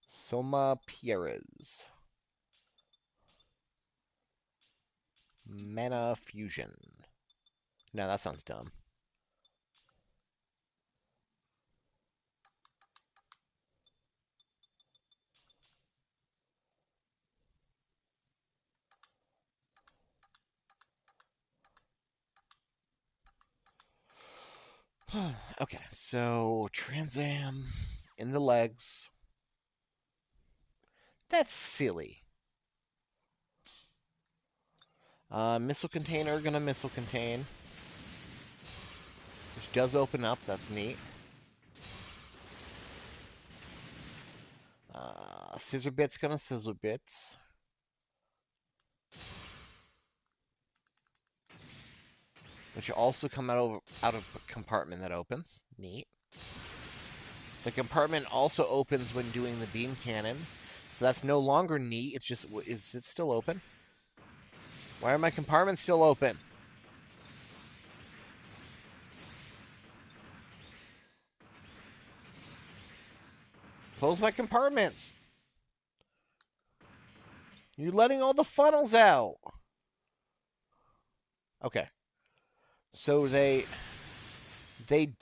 Soma Pierres. Mana Fusion. No, that sounds dumb. Okay, so Transam in the legs. That's silly. Missile container gonna missile contain, which does open up. That's neat. Scissor bit's gonna sizzle bits. which also come out of a compartment that opens. Neat. The compartment also opens when doing the beam cannon, so that's no longer neat. It's just, is it still open? Why are my compartments still open? Close my compartments. You're letting all the funnels out. Okay. So they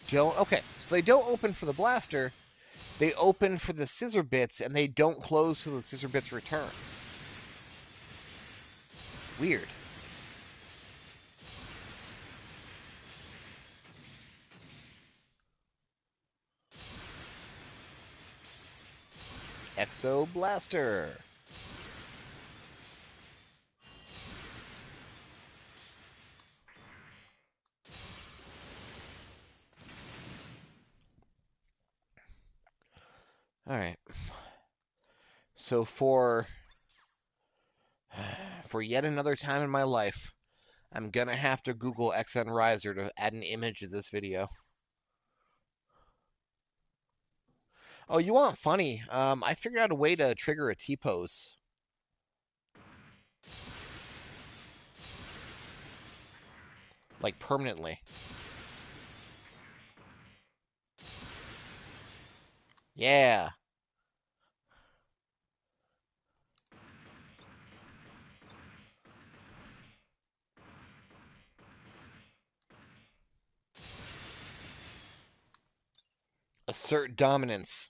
don't, okay, so they don't open for the blaster. They open for the scissor bits, and they don't close till the scissor bits return. Weird. Exo Blaster. All right. So for yet another time in my life, I'm gonna have to Google XN Riser to add an image to this video. Oh, you want funny? I figured out a way to trigger a T-pose. Like permanently. Yeah. Assert dominance.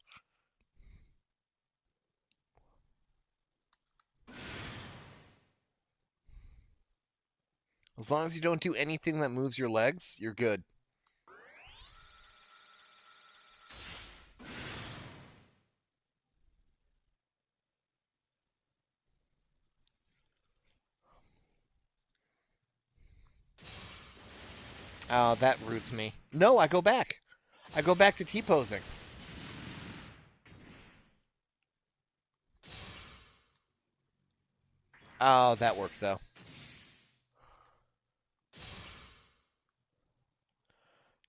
As long as you don't do anything that moves your legs, you're good. Oh, that roots me. No, I go back. I go back to T-posing. Oh, that worked, though.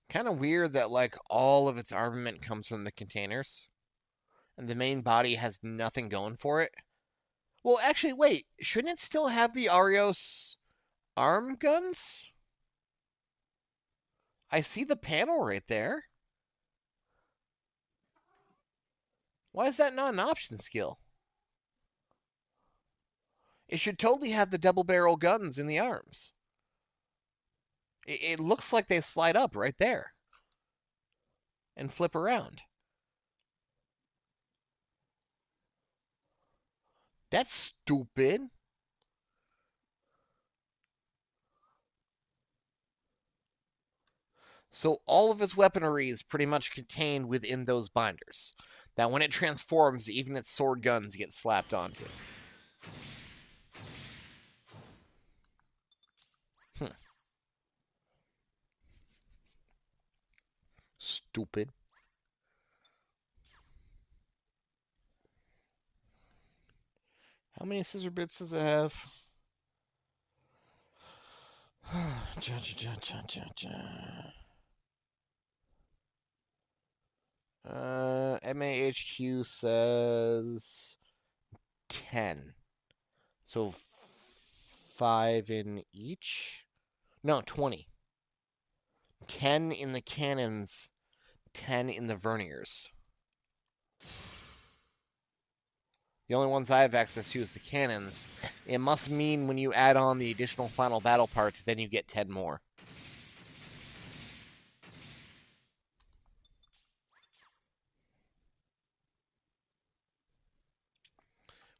Kind of weird that, like, all of its armament comes from the containers, and the main body has nothing going for it. Well, actually, wait. Shouldn't it still have the Arios arm guns? I see the panel right there. Why is that not an option skill? It should totally have the double barrel guns in the arms. It looks like they slide up right there and flip around. That's stupid. So all of its weaponry is pretty much contained within those binders. That when it transforms, even its sword guns get slapped onto. Hmm. Stupid. How many scissor bits does it have? MAHQ says 10. So 5 in each? No, 20. 10 in the cannons, 10 in the verniers. The only ones I have access to is the cannons. It must mean when you add on the additional final battle parts, then you get 10 more.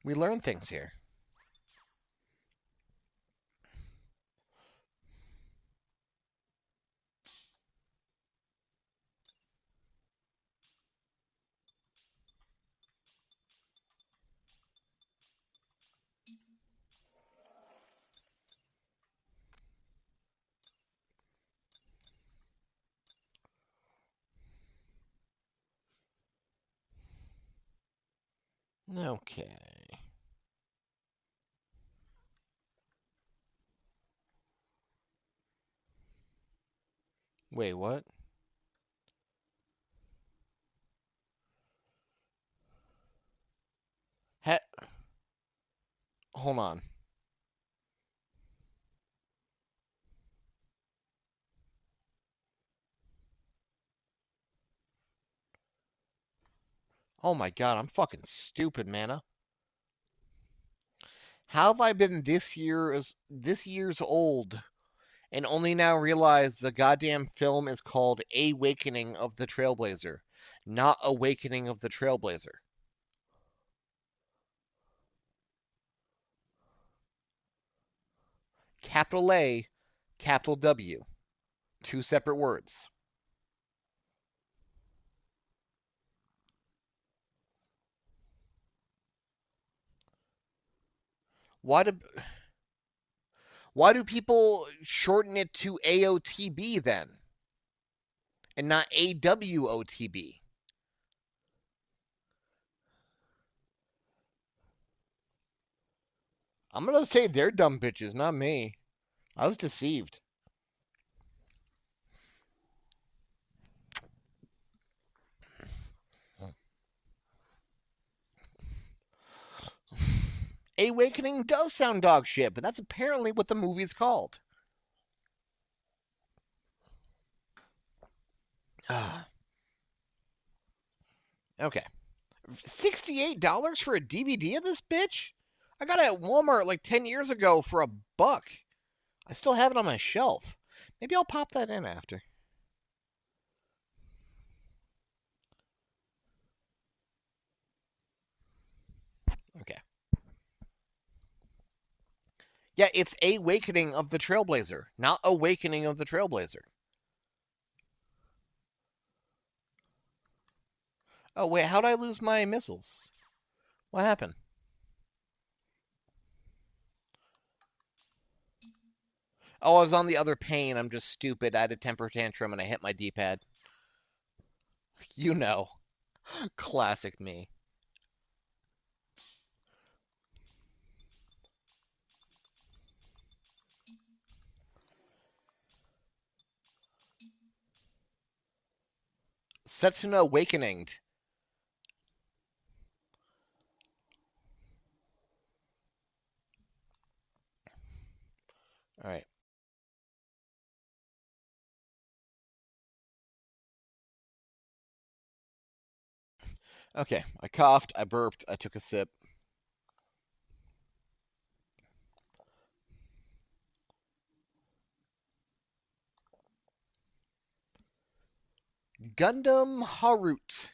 We learn things here. Okay. Wait, what? Ha- Hold on. Oh my god, I'm fucking stupid, Mana. How have I been this year's old and only now realize the goddamn film is called Awakening of the Trailblazer, not Awakening of the Trailblazer? Capital A, capital W, two separate words. Why do why do people shorten it to AOTB then and not AWOTB? I'm gonna say they're dumb bitches, not me. I was deceived. Awakening does sound dog shit, but that's apparently what the movie's called. Okay. $68 for a DVD of this bitch? I got it at Walmart like 10 years ago for $1. I still have it on my shelf. Maybe I'll pop that in after. Okay. Yeah, it's Awakening of the Trailblazer, not Awakening of the Trailblazer. Oh, wait, how'd I lose my missiles? What happened? Oh, I was on the other pane. I'm just stupid. I had a temper tantrum and I hit my D-pad. You know. Classic me. Setsuna Awakening. All right. Okay. I coughed. I burped. I took a sip. Gundam Harut.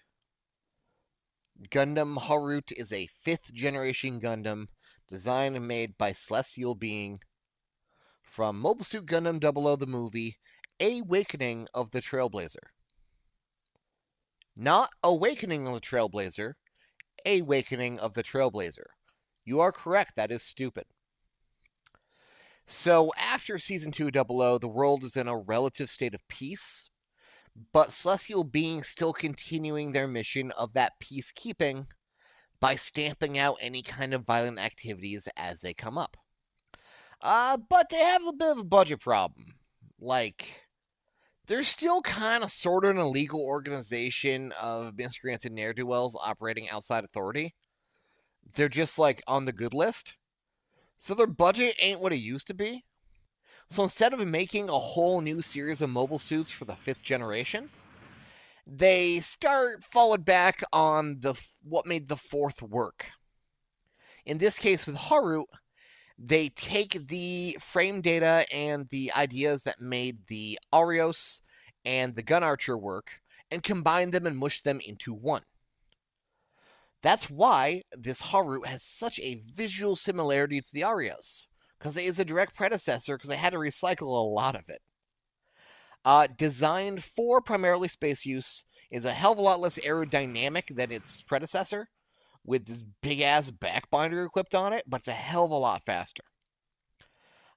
Gundam Harut is a fifth generation Gundam designed and made by Celestial Being from Mobile Suit Gundam 00 the movie, Awakening of the Trailblazer. Not Awakening of the Trailblazer, Awakening of the Trailblazer. You are correct, that is stupid. So after Season 2 00, the world is in a relative state of peace, but Celestial Beings still continuing their mission of that peacekeeping by stamping out any kind of violent activities as they come up. But they have a bit of a budget problem. Like, they're still kind of sort of an illegal organization of miscreants and ne'er-do-wells operating outside authority. They're just like on the good list. So their budget ain't what it used to be. So instead of making a whole new series of mobile suits for the fifth generation, they start falling back on the what made the fourth work. In this case with Haru, they take the frame data and the ideas that made the Arios and the Gun Archer work and combine them and mush them into one. That's why this Haru has such a visual similarity to the Arios, because it is a direct predecessor because they had to recycle a lot of it. Designed for primarily space use, is a hell of a lot less aerodynamic than its predecessor, with this big ass backbinder equipped on it, but it's a hell of a lot faster.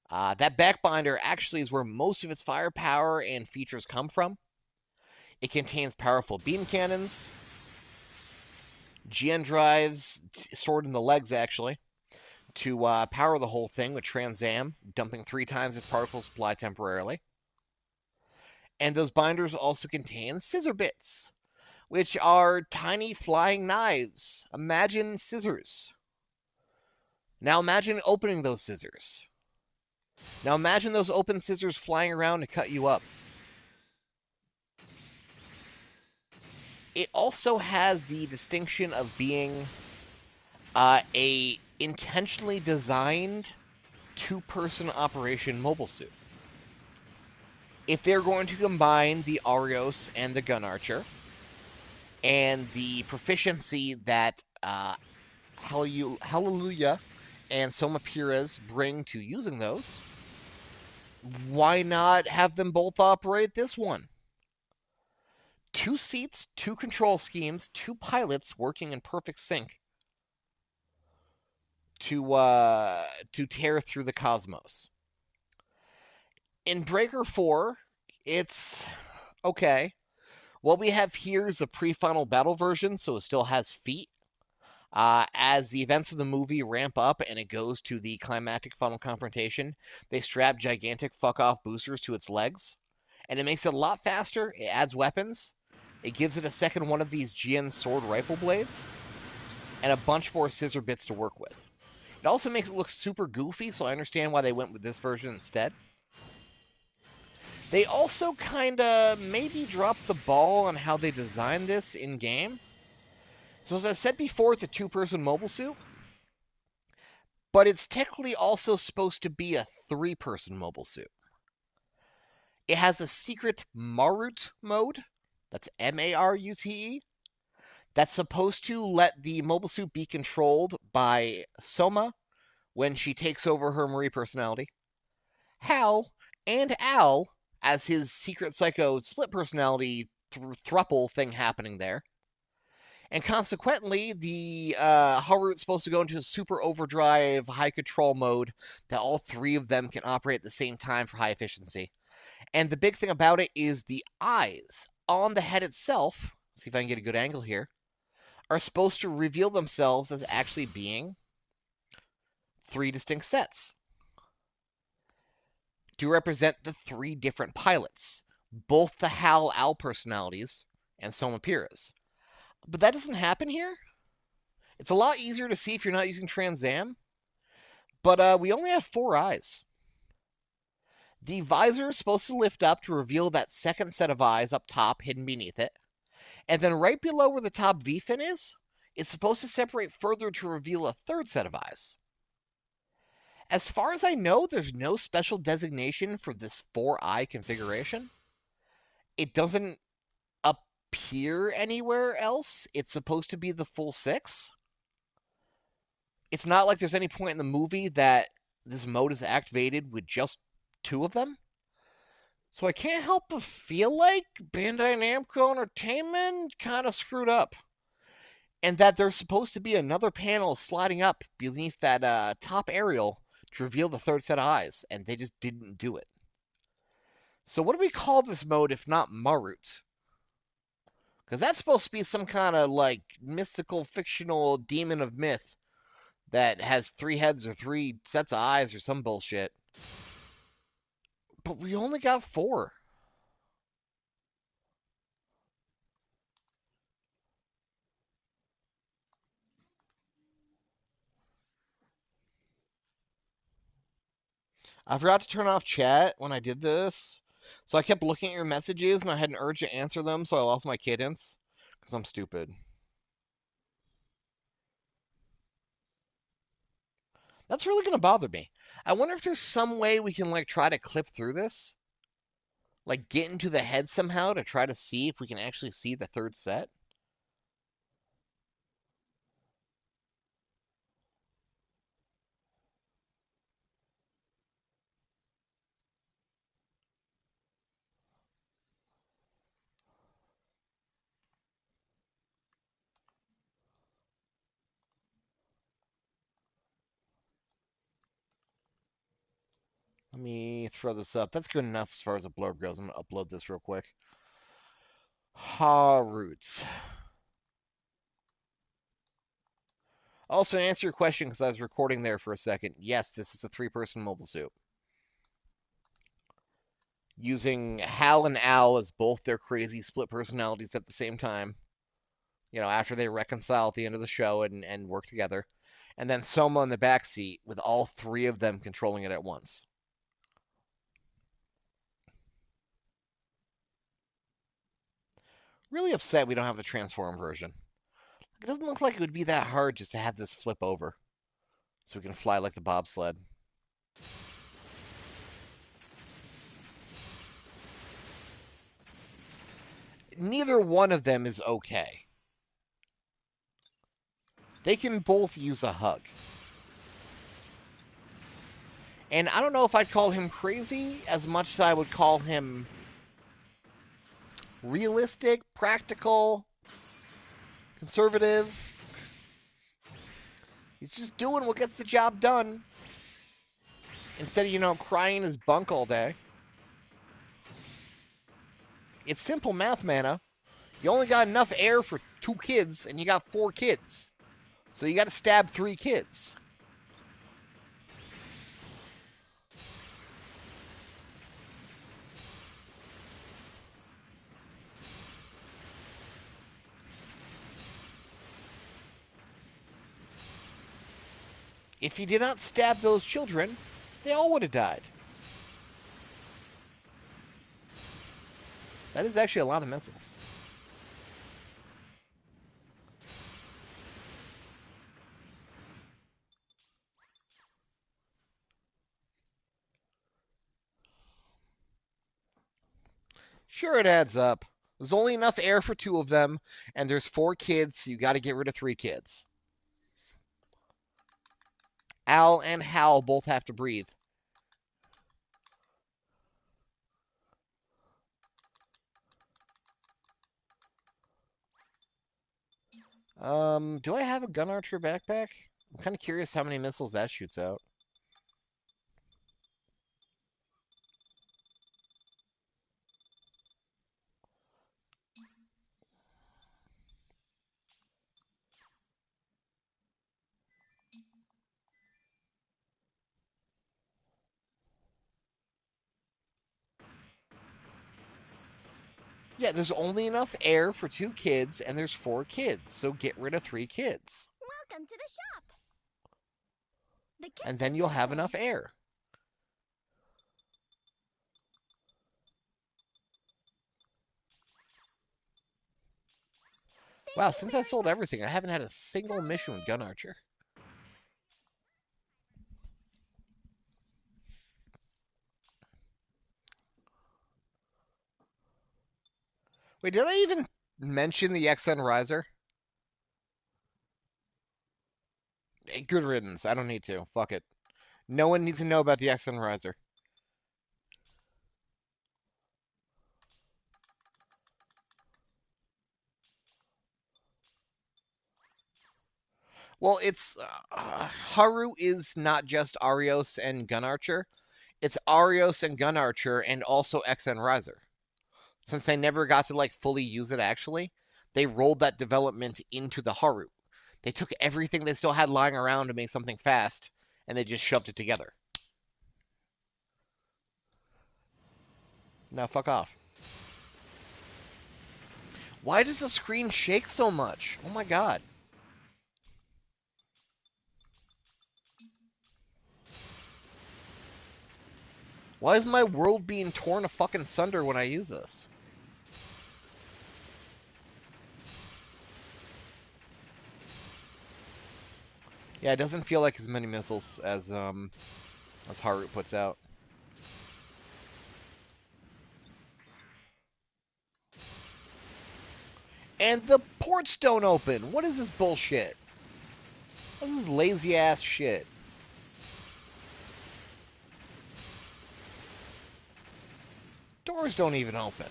That backbinder actually is where most of its firepower and features come from. It contains powerful beam cannons, GN drives stored in the legs actually, to power the whole thing with Transam, dumping 3 times its particle supply temporarily. And those binders also contain scissor bits, which are tiny flying knives. Imagine scissors. Now imagine opening those scissors. Now imagine those open scissors flying around to cut you up. It also has the distinction of being a intentionally designed two-person operation mobile suit. If they're going to combine the Arios and the Gun Archer, and the proficiency that Hallelujah and Soma Pires bring to using those, why not have them both operate this one? Two seats, two control schemes, two pilots working in perfect sync to tear through the cosmos. In Breaker 4, it's okay. What we have here is a pre-final battle version, so it still has feet. As the events of the movie ramp up and it goes to the climactic final confrontation, they strap gigantic fuck-off boosters to its legs, and it makes it a lot faster. It adds weapons. It gives it a second one of these GN sword rifle blades, and a bunch more scissor bits to work with. It also makes it look super goofy, so I understand why they went with this version instead. They also kind of maybe dropped the ball on how they designed this in-game. So as I said before, it's a two-person mobile suit, but it's technically also supposed to be a three-person mobile suit. It has a secret Marut mode, that's Marute, that's supposed to let the mobile suit be controlled by Soma when she takes over her Marie personality, Hal, and Al as his secret psycho split personality thruple thing happening there. And consequently, the Haru's supposed to go into a super overdrive high control mode that all three of them can operate at the same time for high efficiency. And the big thing about it is the eyes on the head itself, see if I can get a good angle here, are supposed to reveal themselves as actually being three distinct sets to represent the three different pilots, both the Hal Al personalities and Soma Pira's. But that doesn't happen here. It's a lot easier to see if you're not using Transam, but we only have four eyes. The visor is supposed to lift up to reveal that second set of eyes up top hidden beneath it, and then right below where the top V-fin is, it's supposed to separate further to reveal a third set of eyes. As far as I know, there's no special designation for this 4-eye configuration. It doesn't appear anywhere else. It's supposed to be the full 6. It's not like there's any point in the movie that this mode is activated with just 2 of them. So I can't help but feel like Bandai Namco Entertainment kind of screwed up. And that there's supposed to be another panel sliding up beneath that top aerial to reveal the third set of eyes, and they just didn't do it. So what do we call this mode if not Marut? Because that's supposed to be some kind of like mystical, fictional demon of myth that has 3 heads or 3 sets of eyes or some bullshit. But we only got 4. I forgot to turn off chat when I did this. So I kept looking at your messages and I had an urge to answer them, so I lost my cadence. Because I'm stupid. That's really going to bother me. I wonder if there's some way we can like try to clip through this. Like get into the head somehow to try to see if we can actually see the third set. Let me throw this up. That's good enough as far as a blurb goes. I'm going to upload this real quick. Ha roots. Also, to answer your question, because I was recording there for a second, yes, this is a 3-person mobile suit. using Hal and Al as both their crazy split personalities at the same time, after they reconcile at the end of the show and work together. And then Soma in the back seat with all three of them controlling it at once. Really upset we don't have the transform version. It doesn't look like it would be that hard just to have this flip over so we can fly like the bobsled. Neither one of them is okay. They can both use a hug. And I don't know if I'd call him crazy as much as I would call him realistic, practical, conservative. He's just doing what gets the job done instead of, crying his bunk all day. It's simple math, Mana. You only got enough air for 2 kids, and you got 4 kids. So you got to stab 3 kids. If he did not stab those children, they all would have died. That is actually a lot of missiles. Sure, it adds up. There's only enough air for 2 of them, and there's 4 kids, so you got to get rid of 3 kids. Al and Hal both have to breathe. Do I have a gun archer backpack? I'm kind of curious how many missiles that shoots out. Yeah, there's only enough air for 2 kids, and there's 4 kids, so get rid of 3 kids. Welcome to the shop. And then you'll have enough air. Wow, since I sold everything, I haven't had a single mission with Gun Archer. Wait, did I even mention the XN Riser? Good riddance. I don't need to. Fuck it. No one needs to know about the XN Riser. Well, it's Haru is not just Arios and Gun Archer. It's Arios and Gun Archer and also XN Riser. Since they never got to fully use it actually, they rolled that development into the Haru. They took everything they still had lying around to make something fast, and they just shoved it together. Now fuck off. Why does the screen shake so much? Oh my god. Why is my world being torn a fucking sunder when I use this? Yeah, it doesn't feel like as many missiles as Haru puts out. And the ports don't open. What is this bullshit? What is this lazy ass shit? Doors don't even open.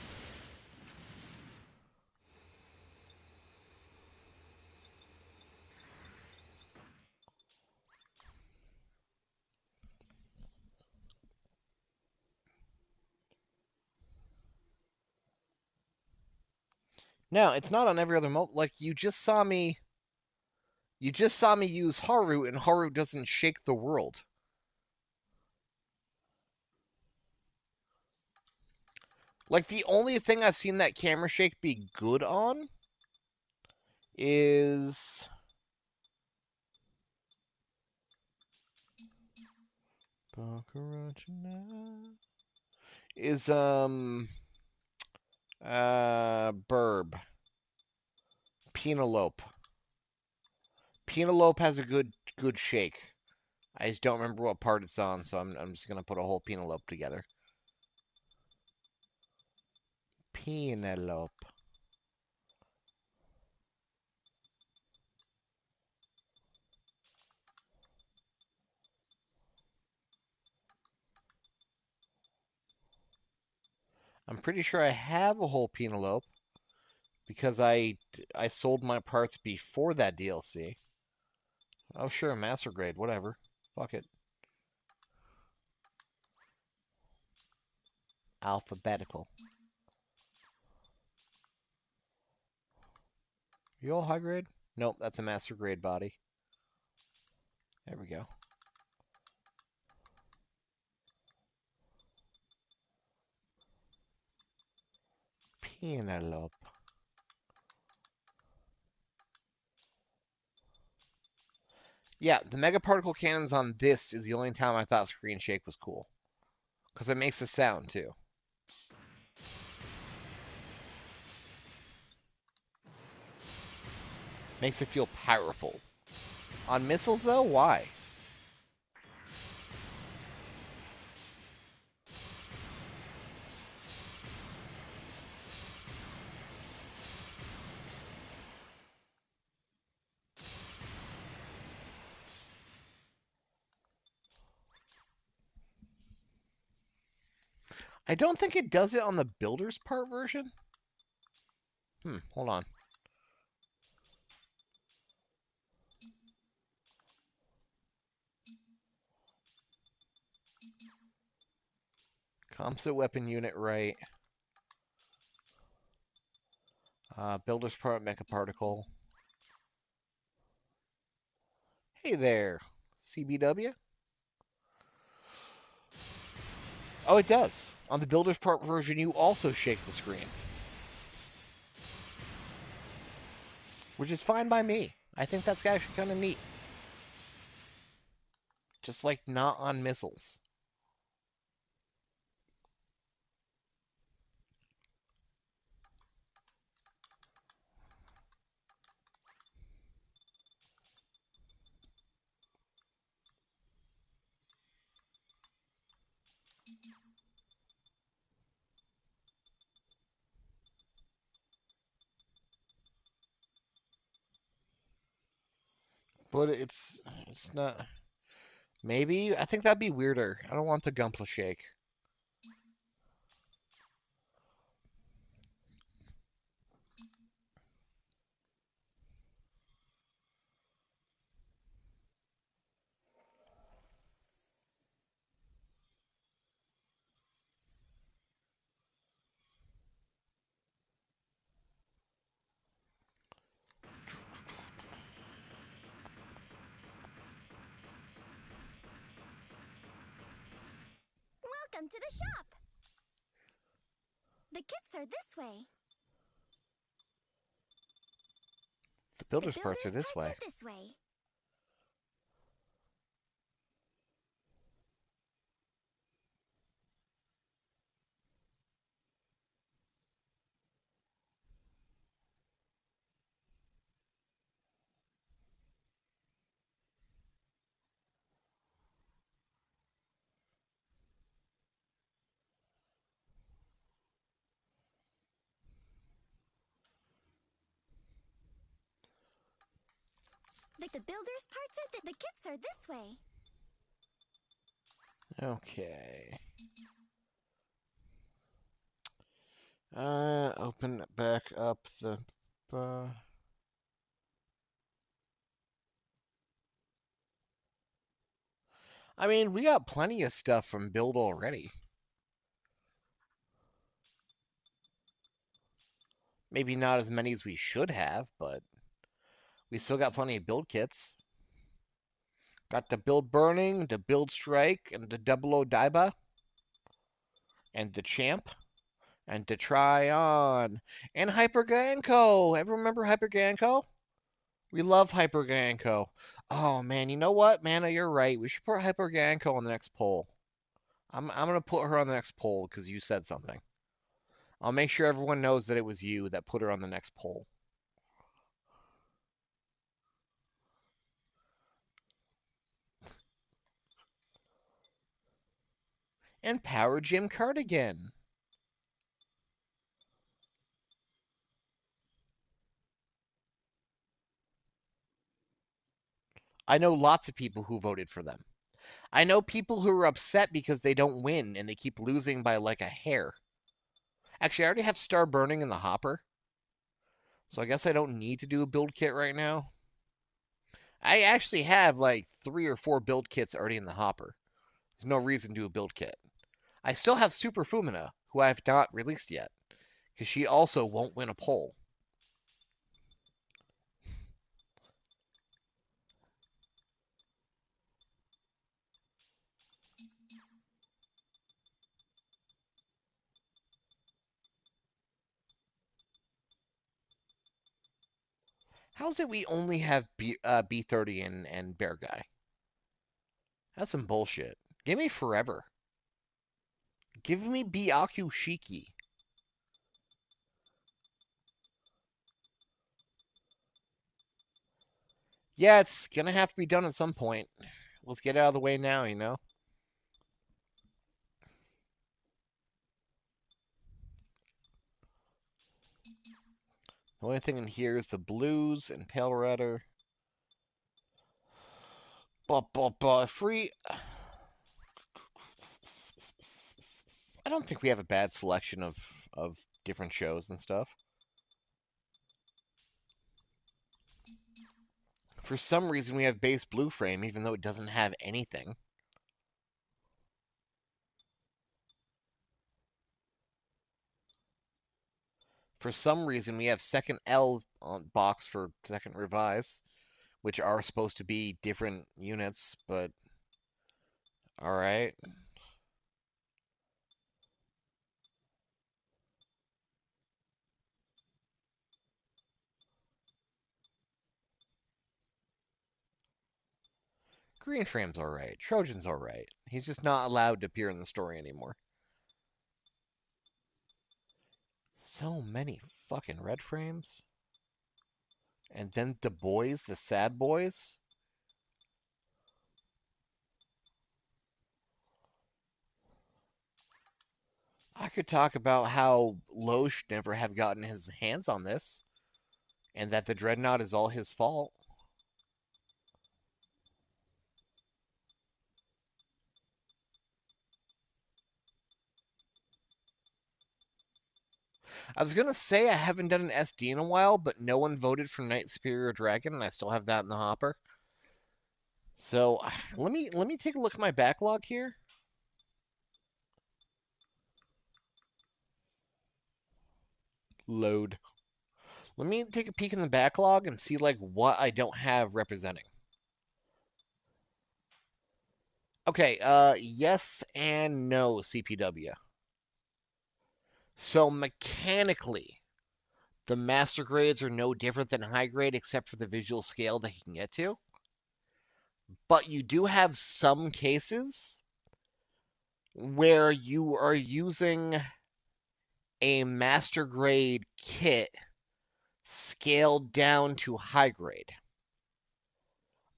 No, it's not on every other mode. You just saw me use Haru, and Haru doesn't shake the world. Like, the only thing I've seen that camera shake be good on is... Is, Burb. Penelope. Penelope has a good shake. I just don't remember what part it's on, so I'm just gonna put a whole Penelope together. Penelope. I'm pretty sure I have a whole Penelope because I sold my parts before that DLC. Oh sure, master grade, whatever. Fuck it. Alphabetical. You all high grade? Nope, that's a master grade body. There we go. Penelope. Yeah, the mega particle cannons on this is the only time I thought screen shake was cool. Because it makes the sound too. Makes it feel powerful. On missiles though, why? I don't think it does it on the builder's part version. Hold on. Composite weapon unit right. Builder's part mecha particle. Hey there, CBW. Oh, it does. On the builder's part version, you also shake the screen. Which is fine by me. I think that's actually kind of neat. Just like not on missiles. But it's not. Maybe I think that'd be weirder. I don't want the Gunpla shake. Welcome to the shop. The kits are this way. The builder's parts are this way. This way. The builder's parts are the kits are this way. Okay. Open back up the. I mean, we got plenty of stuff from build already. Maybe not as many as we should have, but we still got plenty of build kits. Got the build burning, the build strike, and the double O Daiba, and the champ. And to try on. And Hyper Ganko. Ever remember Hyper Ganko? We love Hyper Ganko. Oh man, you know what, Mana? You're right. We should put Hyper Ganko on the next poll. I'm gonna put her on the next poll because you said something. I'll make sure everyone knows that it was you that put her on the next poll. And Power Gym Cardigan. I know lots of people who voted for them. I know people who are upset because they don't win and they keep losing by like a hair. Actually, I already have Star Burning in the hopper, so I guess I don't need to do a build kit right now. I actually have like 3 or 4 build kits already in the hopper. There's no reason to do a build kit. I still have Super Fumina, who I have not released yet, because she also won't win a poll. How's it we only have B30 and Bear Guy? That's some bullshit. Give me Forever. Give me Byaku Shiki. Yeah, it's gonna have to be done at some point. Let's get it out of the way now, you know? The only thing in here is the blues and Pale Redder. Free. I don't think we have a bad selection of different shows and stuff. For some reason, we have base blue frame, even though it doesn't have anything. For some reason, we have second L on box for second revise, which are supposed to be different units, but all right. Green frame's all right. Trojan's all right. He's just not allowed to appear in the story anymore. So many fucking red frames. And then the boys, the sad boys. I could talk about how Loesch should never have gotten his hands on this, and that the Dreadnought is all his fault. I was gonna say I haven't done an SD in a while, but no one voted for Knight Superior Dragon, and I still have that in the hopper. So let me take a look at my backlog here. Load. Let me take a peek in the backlog and see like what I don't have representing. Okay, yes and no, CPW. So mechanically, the master grades are no different than high grade except for the visual scale they can get to. But you do have some cases where you are using a master grade kit scaled down to high grade.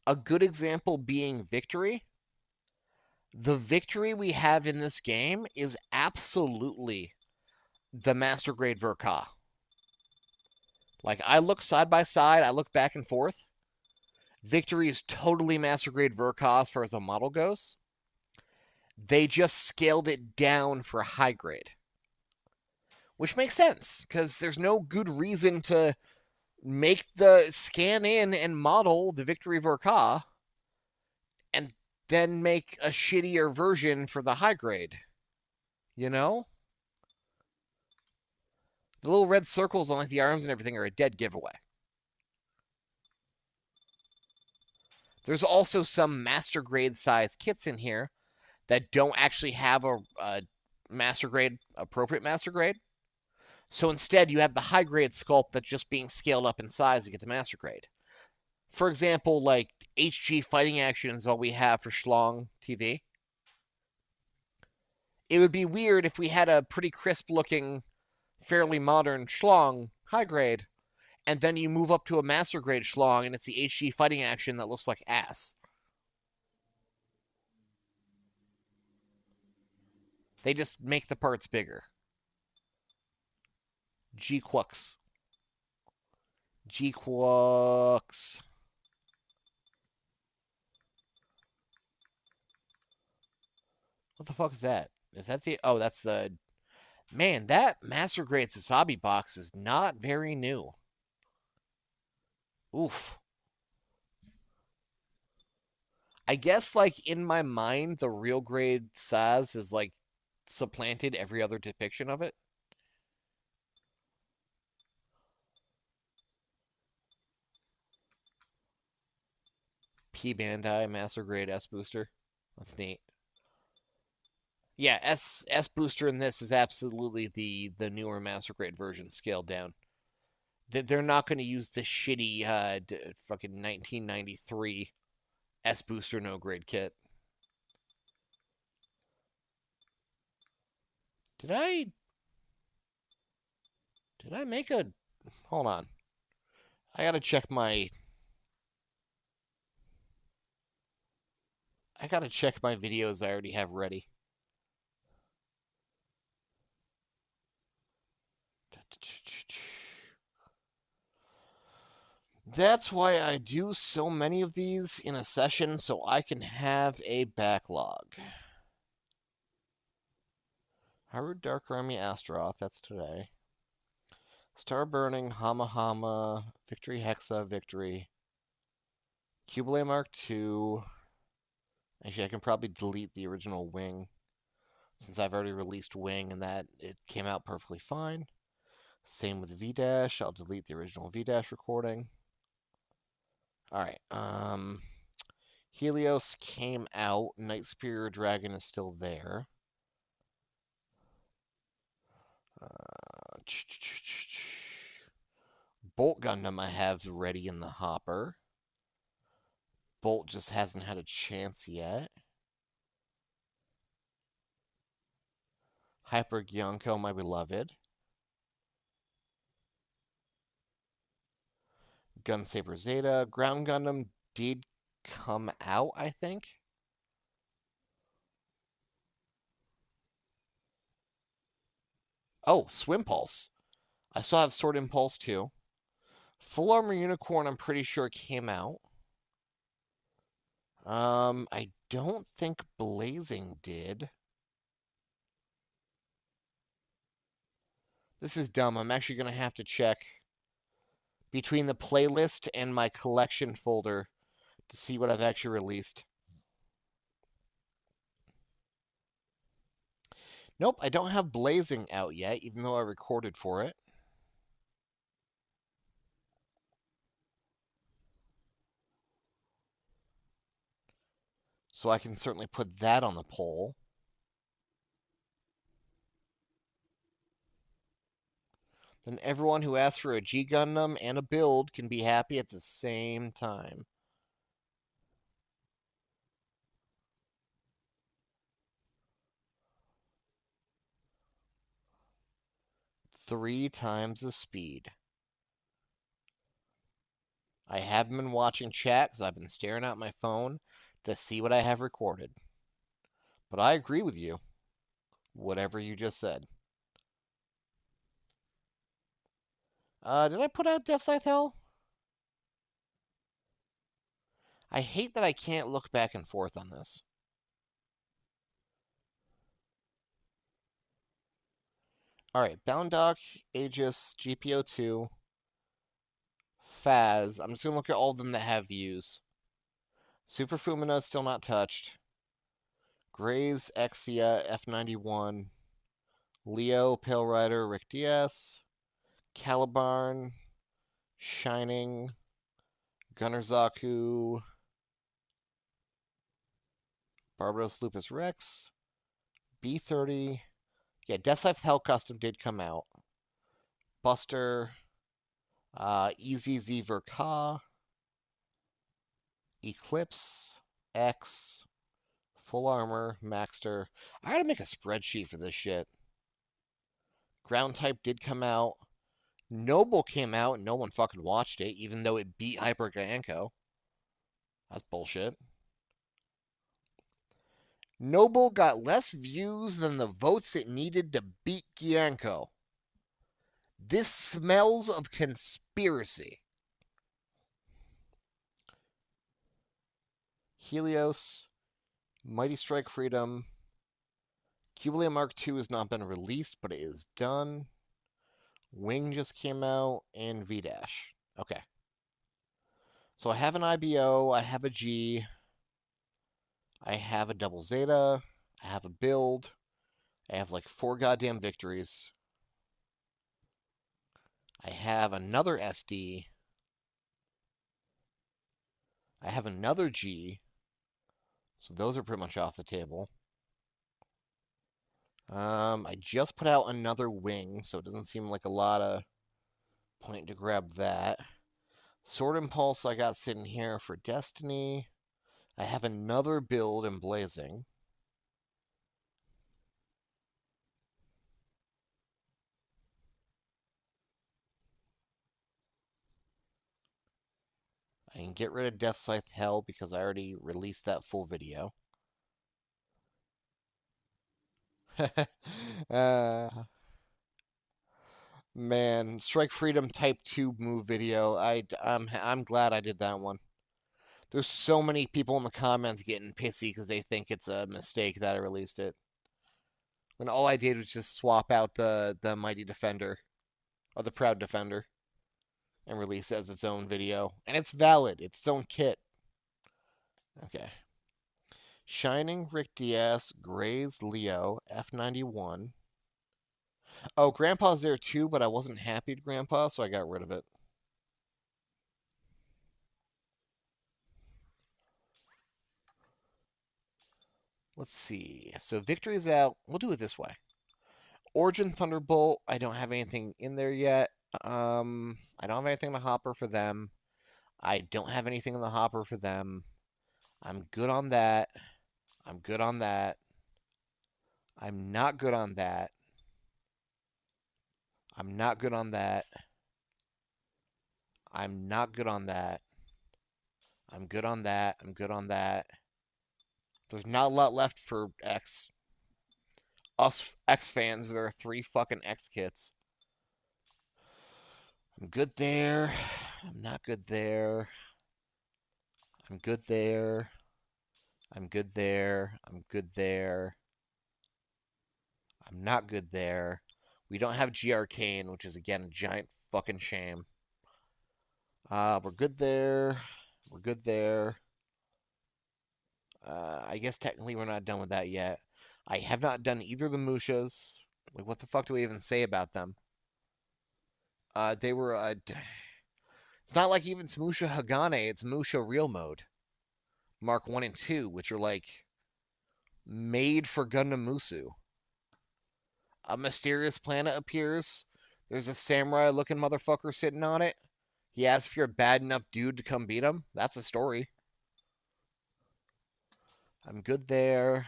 A good example being Victory. The Victory we have in this game is absolutely the master grade Verka. Like, I look side by side, I look back and forth. Victory is totally master grade Verka as far as the model goes. They just scaled it down for high grade. Which makes sense, because there's no good reason to make the scan in and model the Victory Verka and then make a shittier version for the high grade. You know? The little red circles on like the arms and everything are a dead giveaway. There's also some master grade size kits in here that don't actually have a master grade, appropriate master grade. So instead, you have the high grade sculpt that's just being scaled up in size to get the master grade. For example, like HG fighting action is all we have for Schlong TV. It would be weird if we had a pretty crisp looking, fairly modern Schlong high grade, and then you move up to a master grade Schlong and it's the HG fighting action that looks like ass. They just make the parts bigger. G-Quux. G-Quux. What the fuck is that? Is that the... Oh, that's the... Man, that Master Grade Sasabi box is not very new. Oof. I guess, like, in my mind, the real grade Saz is, like, supplanted every other depiction of it. P Bandai Master Grade S Booster. That's neat. Yeah, S Booster in this is absolutely the newer Master Grade version scaled down. They're not going to use the shitty fucking 1993 S Booster no grade kit. Did I did I make a hold on. I gotta check my videos I already have ready. That's why I do so many of these in a session so I can have a backlog. Harvard Dark Army Astaroth, that's today. Star Burning, Hama Hama, Victory Hexa, Victory. Cubelay Mark II. Actually, I can probably delete the original Wing since I've already released Wing and that it came out perfectly fine. Same with V-Dash. I'll delete the original V-Dash recording. All right. Helios came out. Night Superior Dragon is still there. Uh, Bolt Gundam I have ready in the hopper. Bolt just hasn't had a chance yet. Hyper Gyonko, my beloved. Gunsaber Zeta. Ground Gundam did come out, I think. Oh, Swim Pulse. I still have Sword Impulse too. Full Armor Unicorn, I'm pretty sure came out. I don't think Blazing did. This is dumb. I'm actually going to have to check between the playlist and my collection folder to see what I've actually released. Nope, I don't have Blazing out yet, even though I recorded for it. So I can certainly put that on the poll. Then everyone who asks for a G Gundam and a build can be happy at the same time. Three times the speed. I haven't been watching chat because I've been staring at my phone to see what I have recorded. But I agree with you, whatever you just said. Did I put out Death Scythe Hell? I hate that I can't look back and forth on this. Alright, Bound Dock, Aegis, GPO2, Faz. I'm just going to look at all of them that have views. Super Fumina still not touched. Graze, Exia, F91, Leo, Pale Rider, Rick DS, Calibarn, Shining, Gunner Zaku, Barbaros Lupus Rex, B30. Yeah, Death Scythe Hell Custom did come out. Buster, EZZ Verka, Eclipse, X, Full Armor, Maxter. I gotta make a spreadsheet for this shit. Ground type did come out. Noble came out and no one fucking watched it, even though it beat Hyper Gyanko. That's bullshit. Noble got less views than the votes it needed to beat Gyanko. This smells of conspiracy. Helios, Mighty Strike Freedom. Cubilia Mark II has not been released, but it is done. Wing just came out, and V-Dash. Okay. So I have an IBO, I have a G, I have a double Zeta, I have a build, I have like 4 goddamn victories. I have another SD, I have another G, so those are pretty much off the table. I just put out another wing, so it doesn't seem like a lot of point to grab that. Sword Impulse I got sitting here for Destiny. I have another build in Blazing. I can get rid of Death Scythe Hell because I already released that full video. uh, man, Strike Freedom Type 2 move video. I'm glad I did that one. There's so many people in the comments getting pissy because they think it's a mistake that I released it. When all I did was just swap out the Mighty Defender or the Proud Defender and release it as its own video. And it's valid. It's its own kit. Okay. Shining, Rick Diaz, Grays, Leo, F91. Oh, Grandpa's there too, but I wasn't happy to Grandpa, so I got rid of it. Let's see. So Victory's out. We'll do it this way. Origin Thunderbolt, I don't have anything in there yet. I don't have anything in the hopper for them. I don't have anything in the hopper for them. I'm good on that. I'm good on that. I'm not good on that. I'm not good on that. I'm not good on that. I'm good on that. I'm good on that. There's not a lot left for X. Us X fans with our 3 fucking X kits. I'm good there. I'm not good there. I'm good there. I'm good there. I'm good there. I'm not good there. We don't have G Arcane, which is again a giant fucking shame. We're good there. We're good there. I guess technically we're not done with that yet. I have not done either of the Mushas. Like, what the fuck do we even say about them? They were. It's not like even it's Musha Hagane. It's Musha Real Mode, Mark 1 and 2, which are like made for Gundam Musu. A mysterious planet appears. There's a samurai-looking motherfucker sitting on it. He asks if you're a bad enough dude to come beat him. That's a story. I'm good there.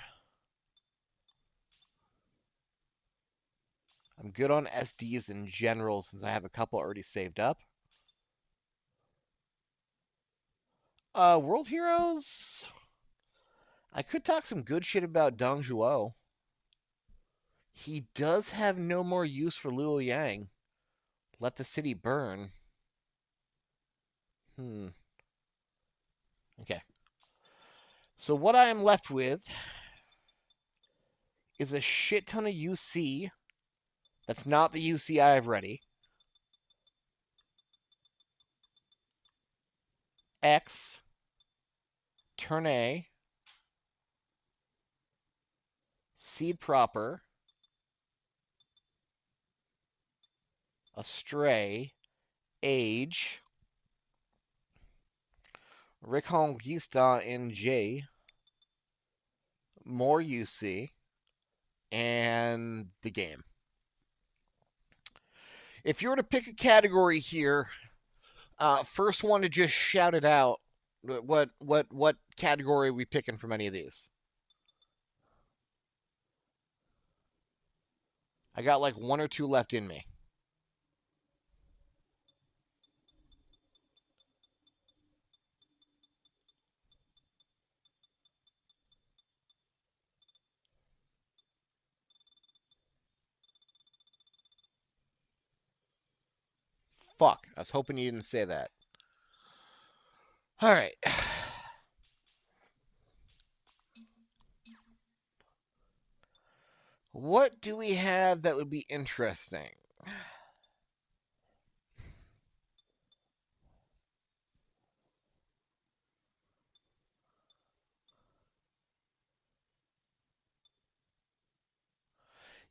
I'm good on SDs in general since I have a couple already saved up. World Heroes. I could talk some good shit about Dong Zhuo. He does have no more use for Luo Yang. Let the city burn. Okay. So what I am left with is a shit ton of UC. That's not the UC I have ready. X. Turn A. Seed Proper. Astray. Age. Reconquista in J. More UC. And the game. If you were to pick a category here, first one to just shout it out. What category are we picking from any of these? I got like one or two left in me. Fuck. I was hoping you didn't say that. All right. What do we have that would be interesting?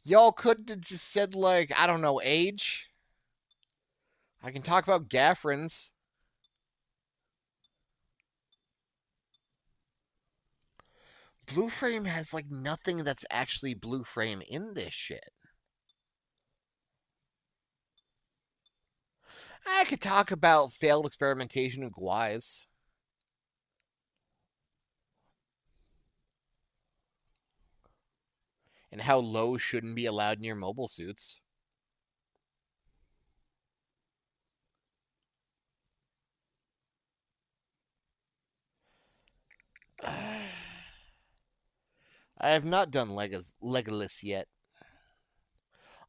Y'all could have just said, like, I don't know, age. I can talk about Gaffrins. Blue Frame has, like, nothing that's actually Blue Frame in this shit. I could talk about failed experimentation with Guais and how low shouldn't be allowed near mobile suits. I have not done Legolas yet.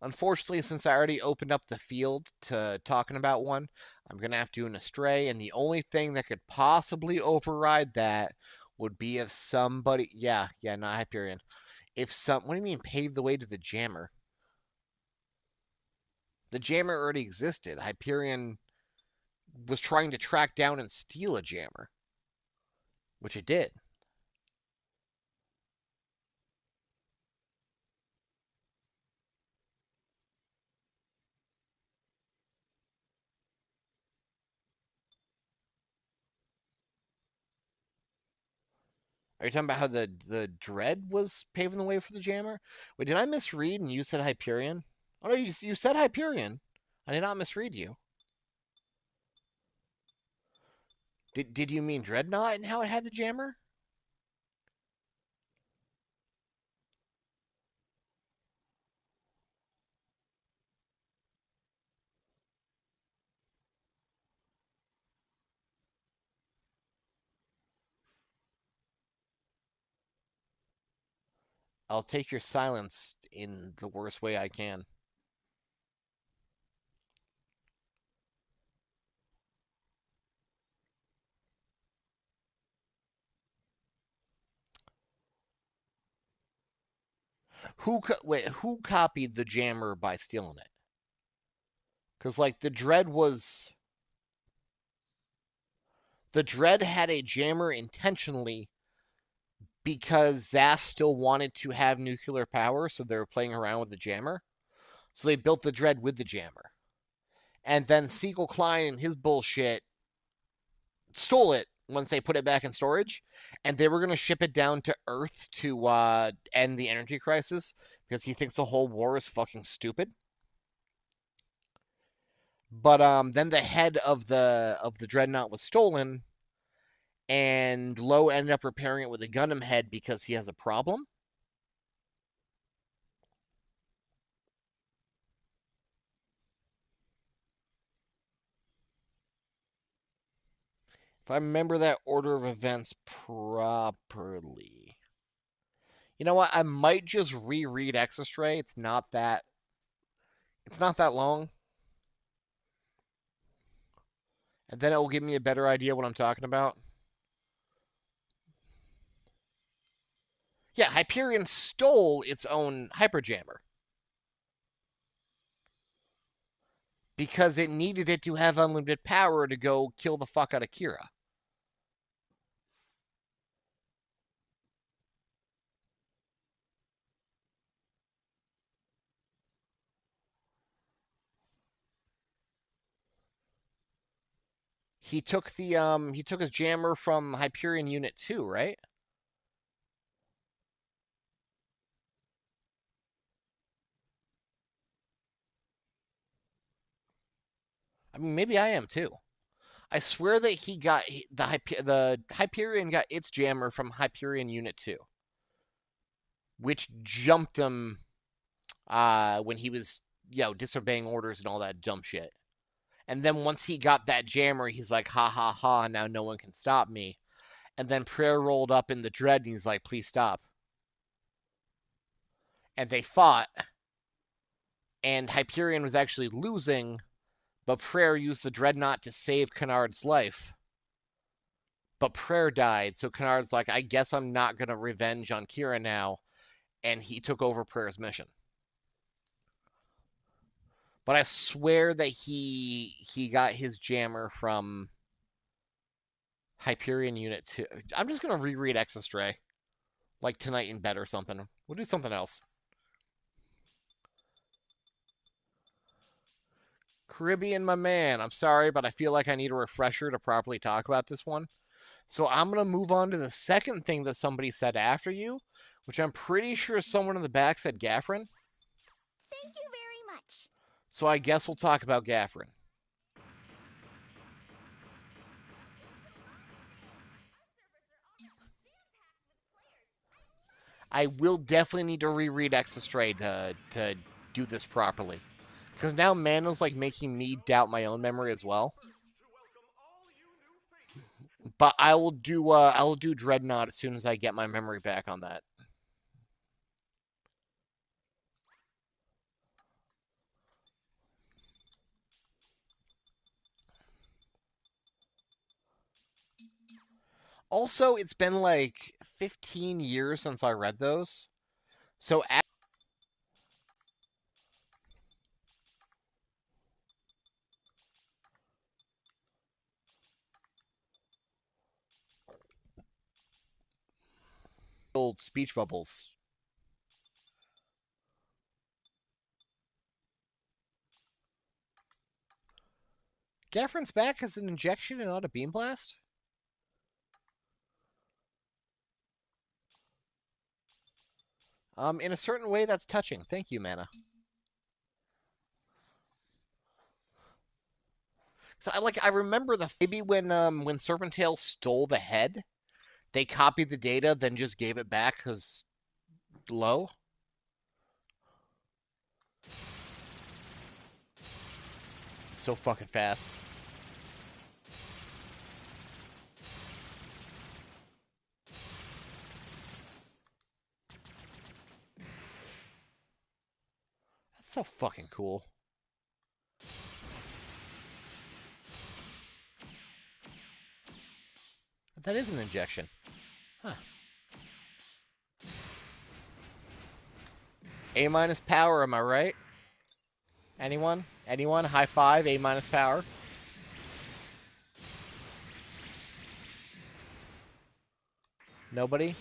Unfortunately, since I already opened up the field to talking about one, I'm going to have to do an Astray, and the only thing that could possibly override that would be if somebody. Yeah, not Hyperion. If some. What do you mean pave the way to the Jammer? The Jammer already existed. Hyperion was trying to track down and steal a Jammer, which it did. Are you talking about how the Dread was paving the way for the Jammer? Wait, did I misread and you said Hyperion? Oh no, you said Hyperion. I did not misread you. Did you mean Dreadnought and how it had the Jammer? I'll take your silence in the worst way I can. Who copied the Jammer by stealing it? Because like the Dread had a Jammer intentionally because Zaf still wanted to have nuclear power, so they were playing around with the Jammer. So they built the Dread with the Jammer. And then Siegel Klein and his bullshit stole it once they put it back in storage, and they were going to ship it down to Earth to end the energy crisis because he thinks the whole war is fucking stupid. But then the head of the dreadnought was stolen, and Lowe ended up repairing it with a Gundam head because he has a problem. If I remember that order of events properly. You know what? I might just reread Extra it's not that long, and then it will give me a better idea what I'm talking about. Yeah, Hyperion stole its own hyperjammer because it needed it to have unlimited power to go kill the fuck out of Kira. He took his jammer from Hyperion Unit 2, right? I mean, maybe I am too. I swear that the Hyperion got its jammer from Hyperion Unit 2, which jumped him when he was, disobeying orders and all that dumb shit. And then once he got that jammer, he's like, ha ha ha, now no one can stop me. And then Prayer rolled up in the Dread and he's like, please stop. And they fought, and Hyperion was actually losing, but Prayer used the Dreadnought to save Kennard's life. But Prayer died, so Kennard's like, I guess I'm not going to revenge on Kira now. And he took over Prayer's mission. But I swear that he got his jammer from Hyperion Unit 2. I'm just going to reread Exostray, like tonight in bed or something. We'll do something else. Caribbean, my man, I'm sorry, but I feel like I need a refresher to properly talk about this one. So I'm going to move on to the second thing that somebody said after you, which I'm pretty sure someone in the back said Gaffrin. Thank you very much. So I guess we'll talk about Gaffrin. I will definitely need to reread Exostray to do this properly. Because now Mano's like making me doubt my own memory as well. But I will do Dreadnought as soon as I get my memory back on that. Also, it's been like 15 years since I read those. So old speech bubbles. Gaffrin's back as an injection and not a beam blast? In a certain way, that's touching. Thank you, Mana. So I remember maybe when Serpentail stole the head, they copied the data, then just gave it back because low. So fucking fast. That's so fucking cool. That is an injection. Huh. A minus power, am I right? Anyone? Anyone? High five, A minus power. Nobody?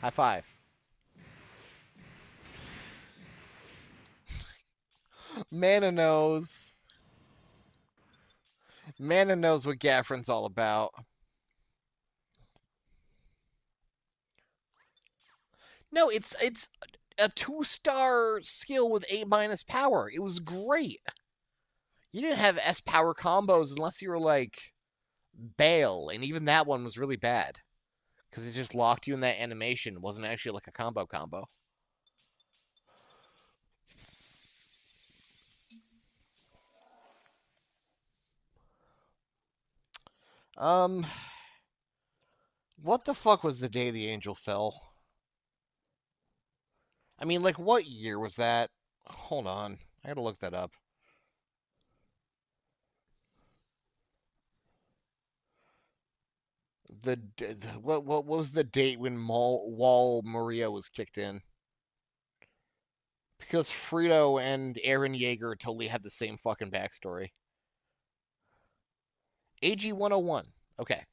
High five. Mana knows. Mana knows what Gaffrin's all about. No, it's a 2-star skill with A minus power. It was great. You didn't have S power combos unless you were like Bale, and even that one was really bad because it just locked you in that animation. It wasn't actually like a combo. Um, what the fuck was the day the angel fell? I mean, like, what year was that? Hold on, I gotta look that up. What was the date when Wall Maria was kicked in? Because Frito and Aaron Yeager totally had the same fucking backstory. AG 101. Okay.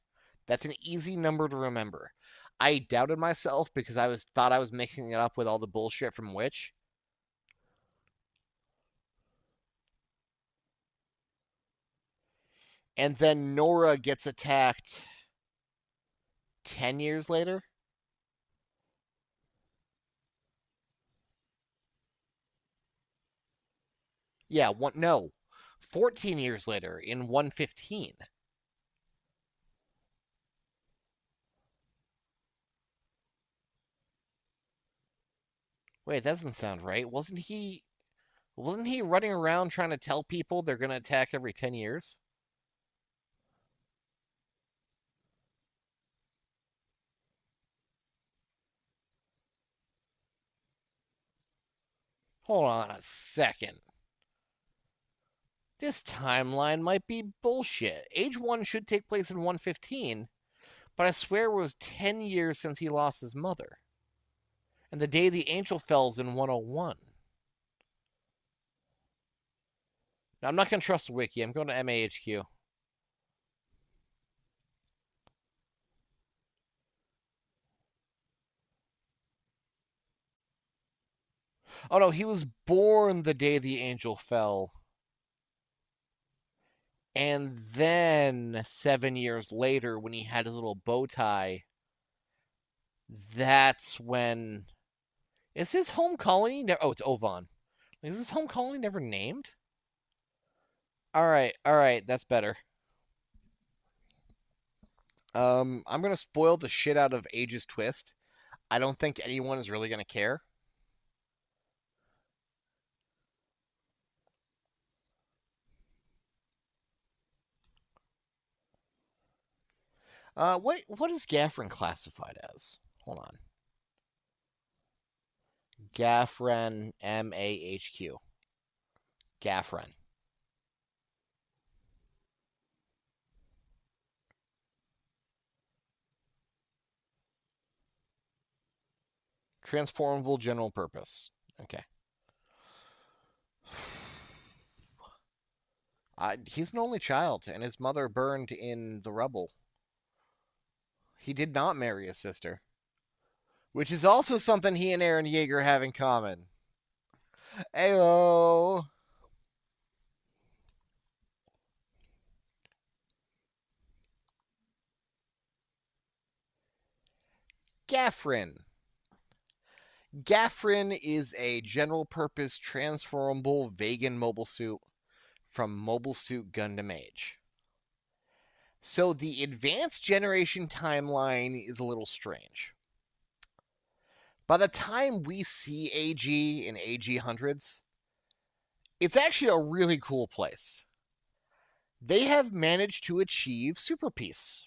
That's an easy number to remember. I doubted myself because I thought I was mixing it up with all the bullshit from Witch. And then Nora gets attacked 10 years later. Yeah, no. 14 years later in 115. Wait, that doesn't sound right. Wasn't he running around trying to tell people they're going to attack every 10 years? Hold on a second. This timeline might be bullshit. Age 1 should take place in 115, but I swear it was 10 years since he lost his mother. And the day the angel fell's in 101. Now, I'm not going to trust the wiki. I'm going to MAHQ. Oh no, he was born the day the angel fell. And then 7 years later, when he had his little bow tie, that's when. Is his home colony? Oh, it's Ovan. Is his home colony never named? All right, that's better. I'm gonna spoil the shit out of Age's twist. I don't think anyone is really gonna care. What is Gaffrin classified as? Hold on. Gaffrin MAHQ. Gaffrin. Transformable general purpose. Okay. He's an only child, and his mother burned in the rubble. He did not marry his sister, which is also something he and Aaron Yeager have in common. Ayo. Gaffrin. Gaffrin is a general purpose transformable vegan mobile suit from Mobile Suit Gundam Age. So the advanced generation timeline is a little strange. By the time we see AG in AG hundreds, it's actually a really cool place. They have managed to achieve super peace.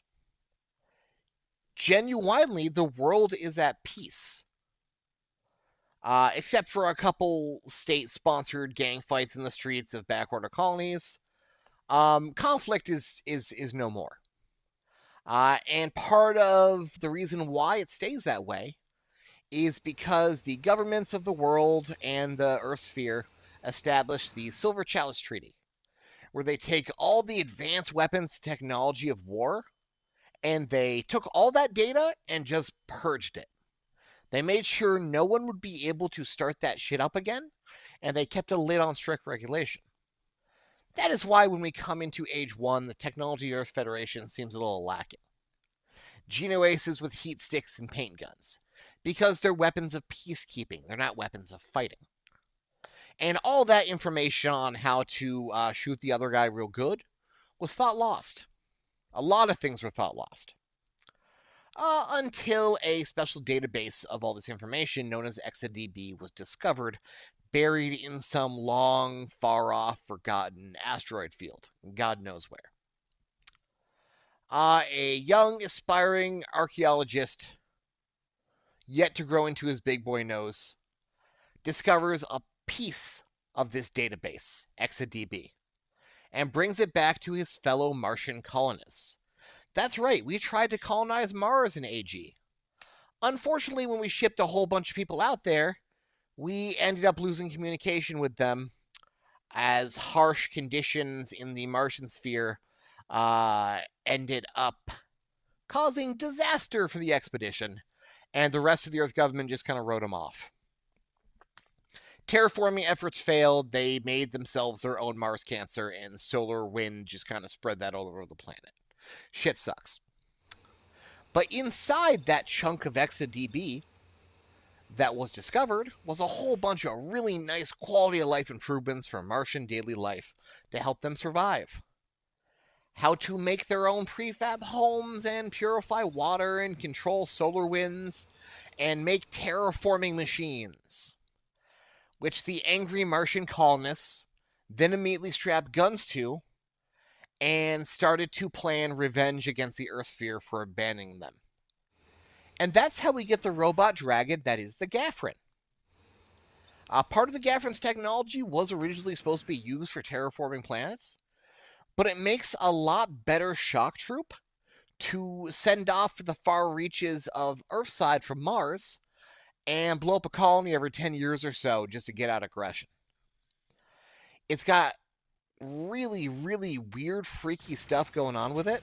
Genuinely, the world is at peace. Except for a couple state-sponsored gang fights in the streets of backward colonies. Conflict is no more. And part of the reason why it stays that way is because the governments of the world and the Earth sphere established the Silver Chalice Treaty, where they take all the advanced weapons technology of war and they took all that data and just purged it. They made sure no one would be able to start that shit up again, and they kept a lid on strict regulation. That is why when we come into Age 1, the Technology Earth Federation seems a little lacking. Geno Aces with heat sticks and paint guns, because they're weapons of peacekeeping, they're not weapons of fighting. And all that information on how to shoot the other guy real good was thought lost. A lot of things were thought lost. Until a special database of all this information known as ExaDB was discovered, buried in some long, far off, forgotten asteroid field, God knows where. A young, aspiring archaeologist, yet to grow into his big boy nose, discovers a piece of this database, ExaDB, and brings it back to his fellow Martian colonists. That's right, we tried to colonize Mars in AG. Unfortunately, when we shipped a whole bunch of people out there, we ended up losing communication with them as harsh conditions in the Martian sphere ended up causing disaster for the expedition, and the rest of the Earth government just kind of wrote them off. Terraforming efforts failed. They made themselves their own Mars cancer, and solar wind just kind of spread that all over the planet. Shit sucks. But inside that chunk of ExaDB that was discovered was a whole bunch of really nice quality of life improvements for Martian daily life to help them survive, how to make their own prefab homes and purify water and control solar winds and make terraforming machines, which the angry Martian colonists then immediately strapped guns to and started to plan revenge against the Earth sphere for abandoning them. And that's how we get the robot dragon that is the Gaffrin. Part of the Gaffrin's technology was originally supposed to be used for terraforming planets, but it makes a lot better shock troop to send off to the far reaches of Earthside from Mars and blow up a colony every 10 years or so just to get out aggression. It's got really, really weird, freaky stuff going on with it,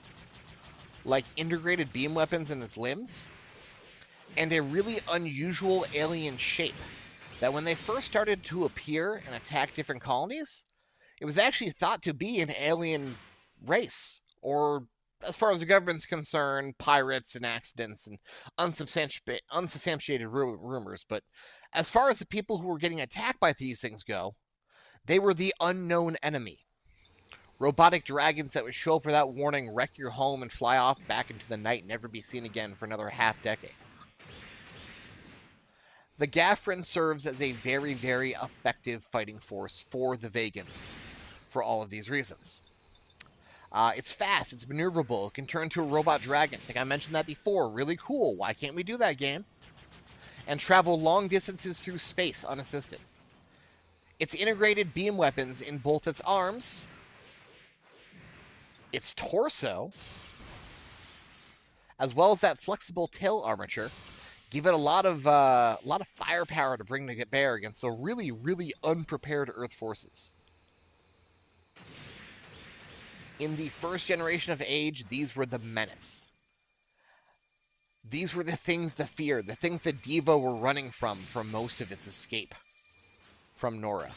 like integrated beam weapons in its limbs, and a really unusual alien shape that when they first started to appear and attack different colonies, it was actually thought to be an alien race, or as far as the government's concerned, pirates and accidents and unsubstantiated rumors. But as far as the people who were getting attacked by these things go, they were the unknown enemy. Robotic dragons that would show up without warning, wreck your home, and fly off back into the night and never be seen again for another half decade. The Gaffrin serves as a very, very effective fighting force for the Vegans for all of these reasons. It's fast, it's maneuverable, it can turn into a robot dragon. I think I mentioned that before. Really cool. Why can't we do that, game? And travel long distances through space unassisted. Its integrated beam weapons in both its arms, its torso, as well as that flexible tail armature, give it a lot of firepower to bring to bear against the really, really unprepared Earth forces. In the first generation of Age, these were the menace. These were the things to fear, the things that Devo were running from for most of its escape from Nora.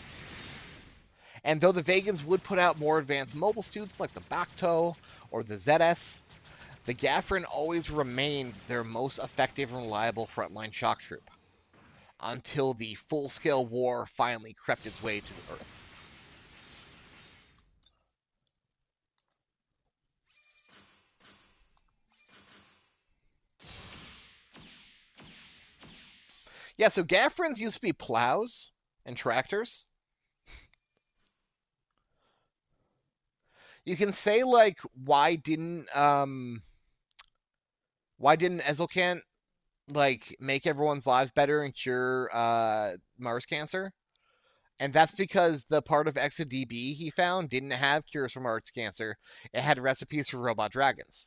And though the Vegans would put out more advanced mobile suits like the Bacto or the ZS, the Gaffrin always remained their most effective and reliable frontline shock troop, until the full-scale war finally crept its way to the Earth. Yeah, so Gaffrins used to be plows and tractors. You can say, like, why didn't Ezelkant, like, make everyone's lives better and cure Mars cancer? And that's because the part of ExaDB he found didn't have cures for Mars cancer. It had recipes for robot dragons.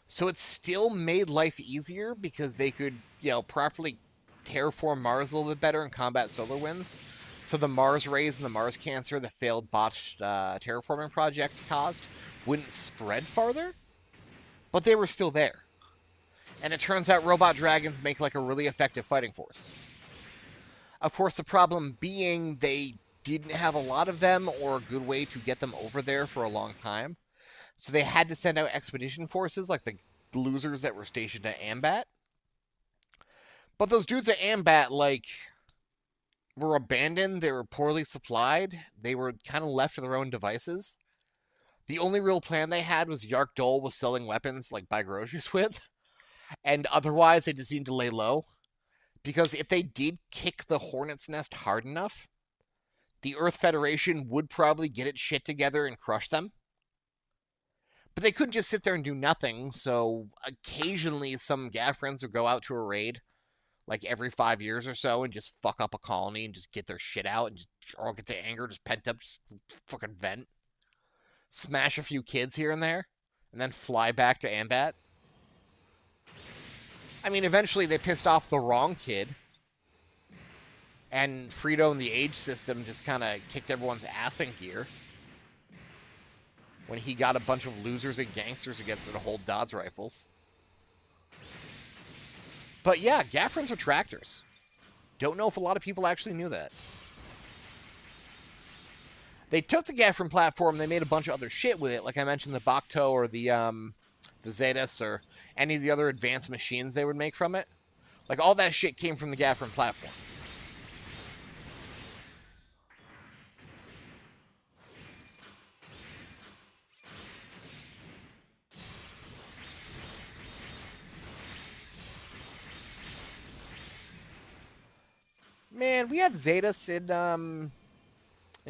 So it still made life easier because they could, properly terraform Mars a little bit better and combat solar winds. So the Mars rays and the Mars cancer the failed botched terraforming project caused wouldn't spread farther, but they were still there. And it turns out robot dragons make like a really effective fighting force. Of course, the problem being they didn't have a lot of them or a good way to get them over there for a long time. So they had to send out expedition forces like the losers that were stationed at Ambat. But those dudes at Ambat, like, were abandoned. They were poorly supplied. They were kind of left to their own devices. The only real plan they had was Yark Dole was selling weapons, like, buy groceries with. And otherwise, they just needed to lay low. Because if they did kick the Hornet's Nest hard enough, the Earth Federation would probably get its shit together and crush them. But they couldn't just sit there and do nothing, so occasionally some Gaffrins would go out to a raid, like every 5 years or so, and just fuck up a colony and just get their shit out and just all get their anger just pent up, just fucking vent. Smash a few kids here and there, and then fly back to Ambat. I mean, eventually they pissed off the wrong kid, and Frito and the Age system just kind of kicked everyone's ass in gear when he got a bunch of losers and gangsters together to hold Dodds rifles. But yeah, Gaffrins are tractors. Don't know if a lot of people actually knew that. They took the Gaffrin platform, they made a bunch of other shit with it, like I mentioned, the Bacto or the Zetas or any of the other advanced machines they would make from it. Like, all that shit came from the Gaffrin platform. Man, we had Zetas in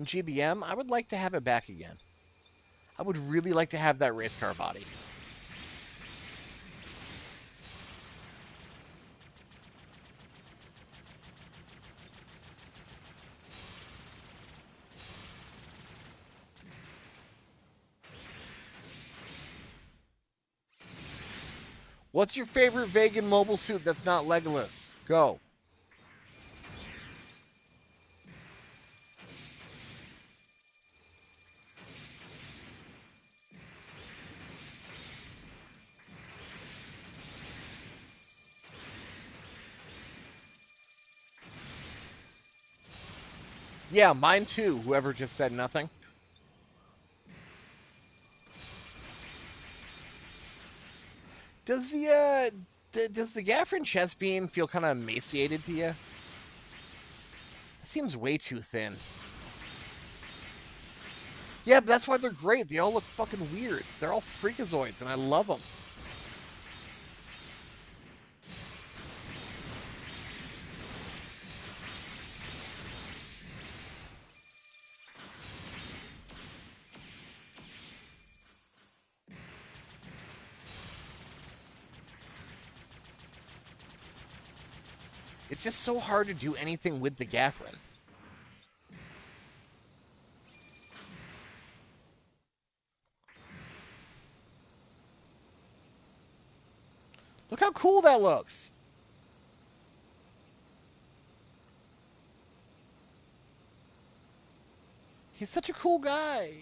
GBM. I would like to have it back again. I would really like to have that race car body. What's your favorite vegan mobile suit that's not Legolas? Go. Yeah, mine too, whoever just said nothing. Does the Gaffrin chest beam feel kind of emaciated to you? It seems way too thin. Yeah, but that's why they're great. They all look fucking weird. They're all freakazoids, and I love them. It's just so hard to do anything with the Gaffrin. Look how cool that looks. He's such a cool guy.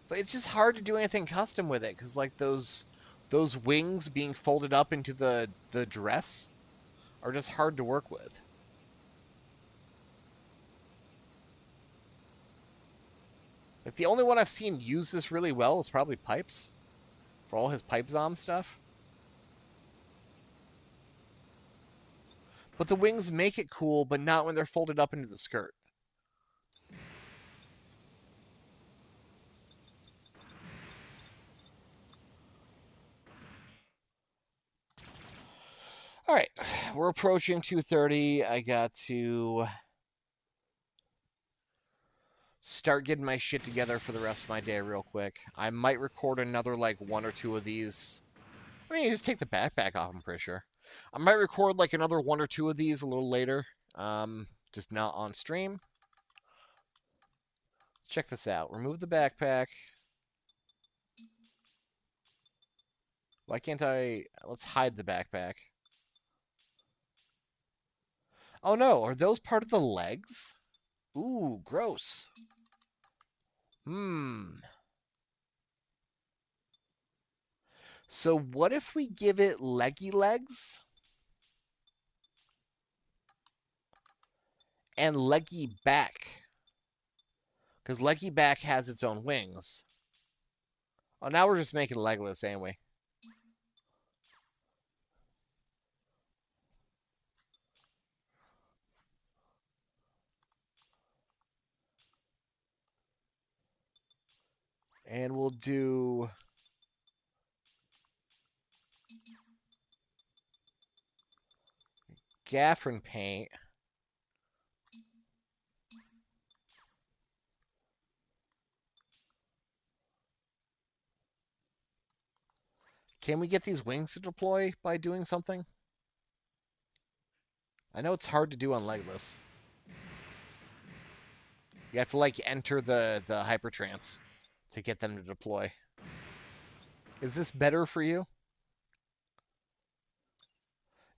But it's just hard to do anything custom with it because like those wings being folded up into the dress are just hard to work with. Like the only one I've seen use this really well is probably Pipes for all his pipe zom stuff. But the wings make it cool, but not when they're folded up into the skirt. All right, we're approaching 2:30. I got to start getting my shit together for the rest of my day real quick. I might record another like one or two of these. I mean, just take the backpack off, I'm pretty sure. I might record like another one or two of these a little later. Just not on stream. Check this out. Remove the backpack. Why can't I? Let's hide the backpack. Oh no, are those part of the legs? Ooh, gross. Hmm. So what if we give it leggy legs and leggy back? Because leggy back has its own wings. Oh, now we're just making legless anyway. And we'll do Gaffrin paint. Can we get these wings to deploy by doing something? I know it's hard to do on legless. You have to like enter the hypertrance to get them to deploy. Is this better for you?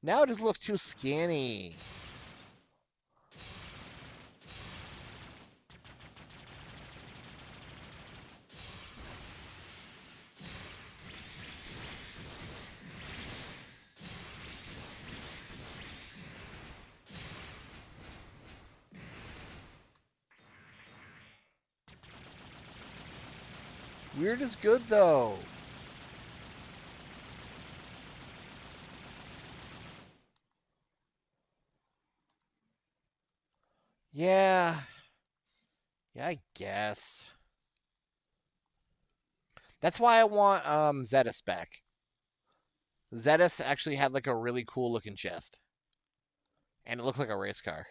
Now it just looks too skinny. Weird is good though. Yeah. Yeah, I guess. That's why I want Zetus back. Zetus actually had like a really cool looking chest. And it looks like a race car.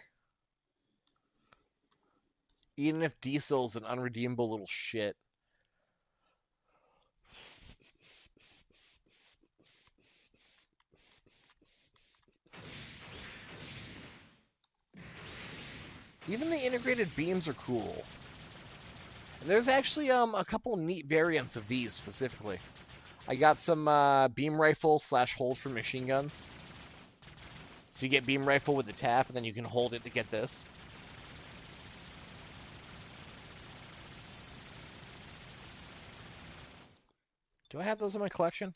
Even if Diesel's an unredeemable little shit. Even the integrated beams are cool. And there's actually a couple neat variants of these specifically. I got some beam rifle / hold for machine guns. So you get beam rifle with the tap, and then you can hold it to get this. Do I have those in my collection?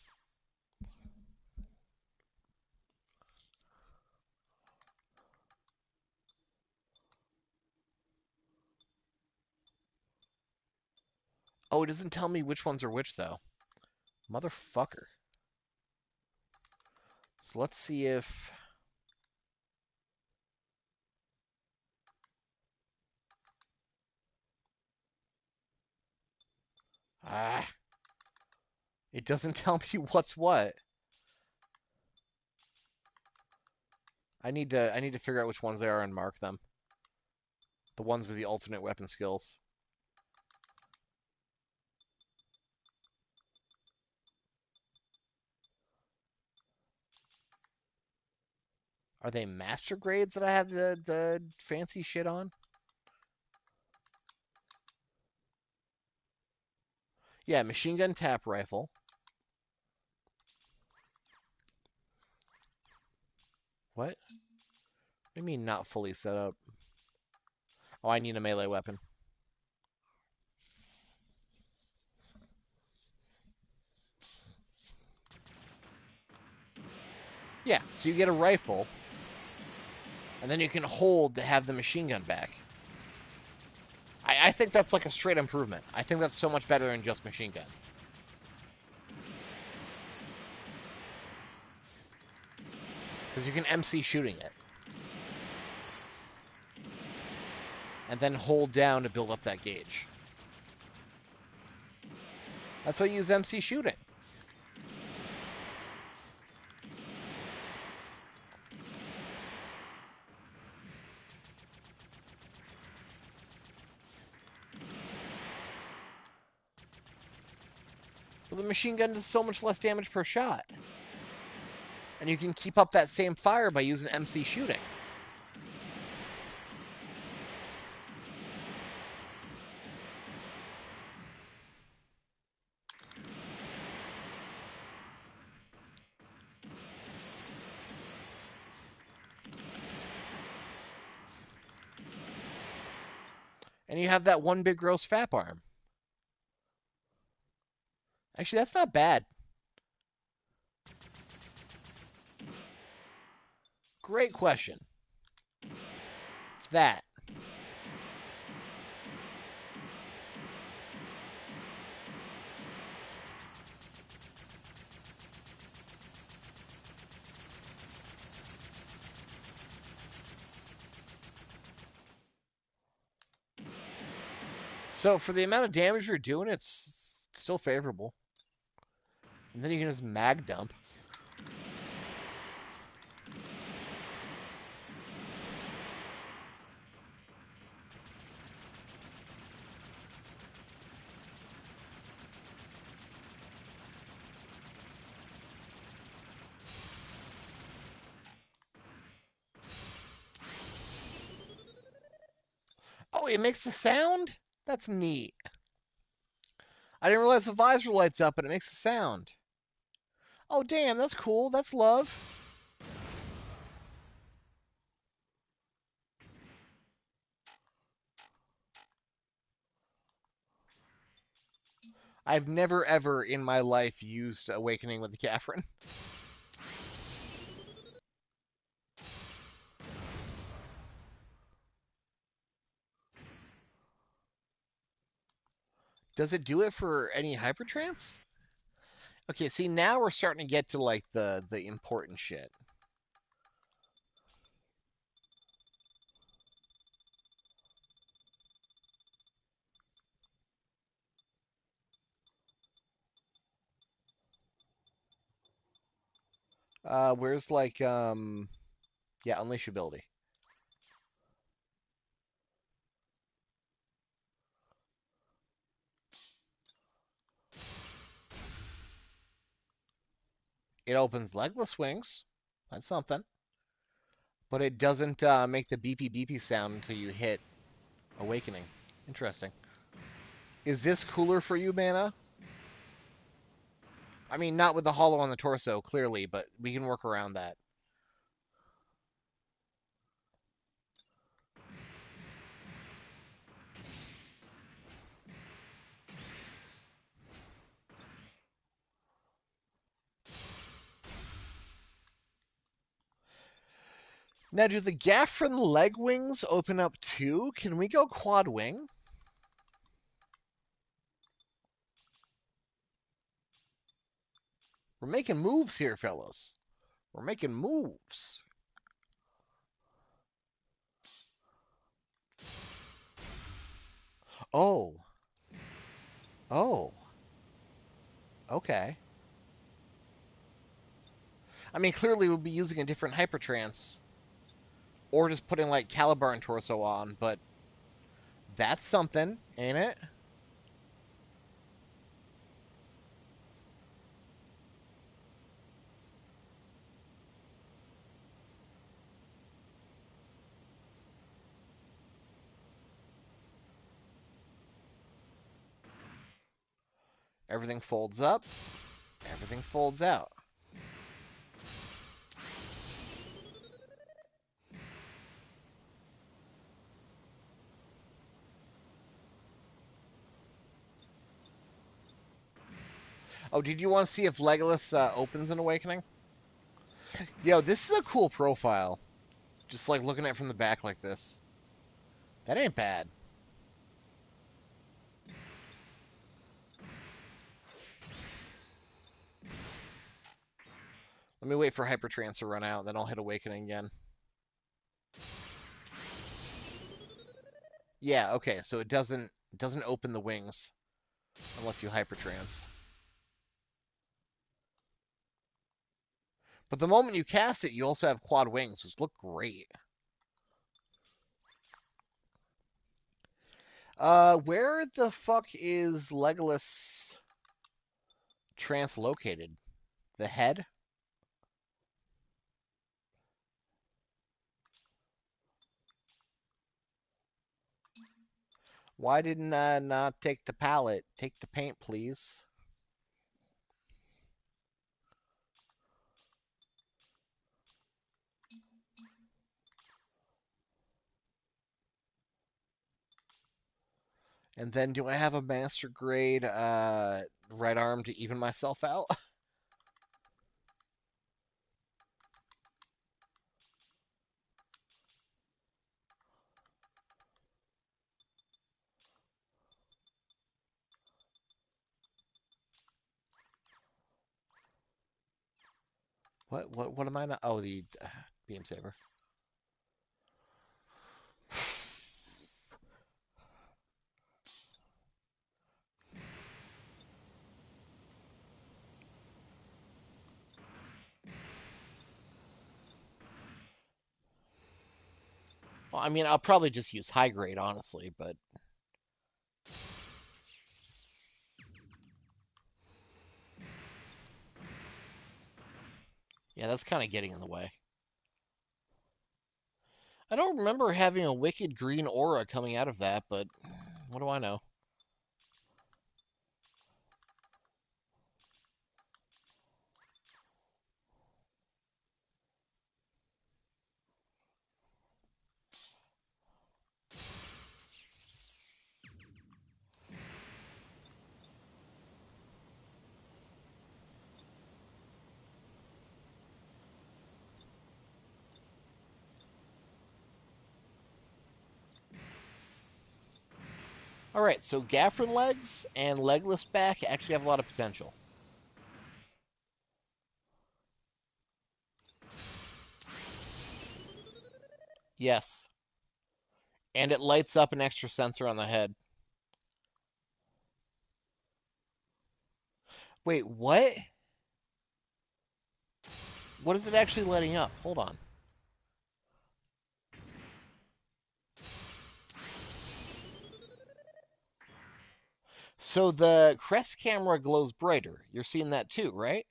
Oh, it doesn't tell me which ones are which, though. Motherfucker. So let's see if... Ah, it doesn't tell me what's what. I need to figure out which ones they are and mark them. The ones with the alternate weapon skills. Are they master grades that I have the fancy shit on? Yeah, machine gun tap rifle. What? What do you mean not fully set up? Oh, I need a melee weapon. Yeah, so you get a rifle, and then you can hold to have the machine gun back. I think that's like a straight improvement. I think that's so much better than just machine gun. Because you can MC shooting it. And then hold down to build up that gauge. That's why you use MC shooting. Well, the machine gun does so much less damage per shot. And you can keep up that same fire by using MC shooting. And you have that one big gross fap arm. Actually, that's not bad. Great question. It's that. So for the amount of damage you're doing, it's still favorable. And then you can just mag dump. Oh, it makes the sound? That's neat. I didn't realize the visor lights up, but it makes a sound. Oh, damn, that's cool. That's love. I've never, ever in my life used Awakening with the Catherine. Does it do it for any Hypertrance? Okay, see, now we're starting to get to, like, the important shit. Where's, like, Yeah, unleash ability. It opens legless wings. That's something. But it doesn't make the beepy beepy sound until you hit awakening. Interesting. Is this cooler for you, Mana? I mean, not with the hollow on the torso, clearly, but we can work around that. Now, do the Gaffrin leg wings open up too? Can we go quad wing? We're making moves here, fellas. We're making moves. Oh. Oh. Okay. I mean, clearly we'll be using a different hypertrance. Or just putting, like, Calibar and Torso on, but that's something, ain't it? Everything folds up. Everything folds out. Oh, did you want to see if Legolas opens an awakening? Yo, this is a cool profile. Just like looking at it from the back like this. That ain't bad. Let me wait for Hypertrance to run out, then I'll hit Awakening again. Yeah, okay, so it doesn't open the wings unless you Hypertrance. But the moment you cast it, you also have quad wings, which look great. Where the fuck is Legolas translocated? The head? Why didn't I not take the palette? Take the paint, please. And then do I have a master grade right arm to even myself out? What am I not? Oh, the beam saber. Well, I mean, I'll probably just use high grade, honestly, but yeah, that's kind of getting in the way. I don't remember having a wicked green aura coming out of that, but what do I know? All right, so Gaffrin legs and legless back actually have a lot of potential. Yes. And it lights up an extra sensor on the head. Wait, what? What is it actually lighting up? Hold on. So the crest camera glows brighter. You're seeing that too, right?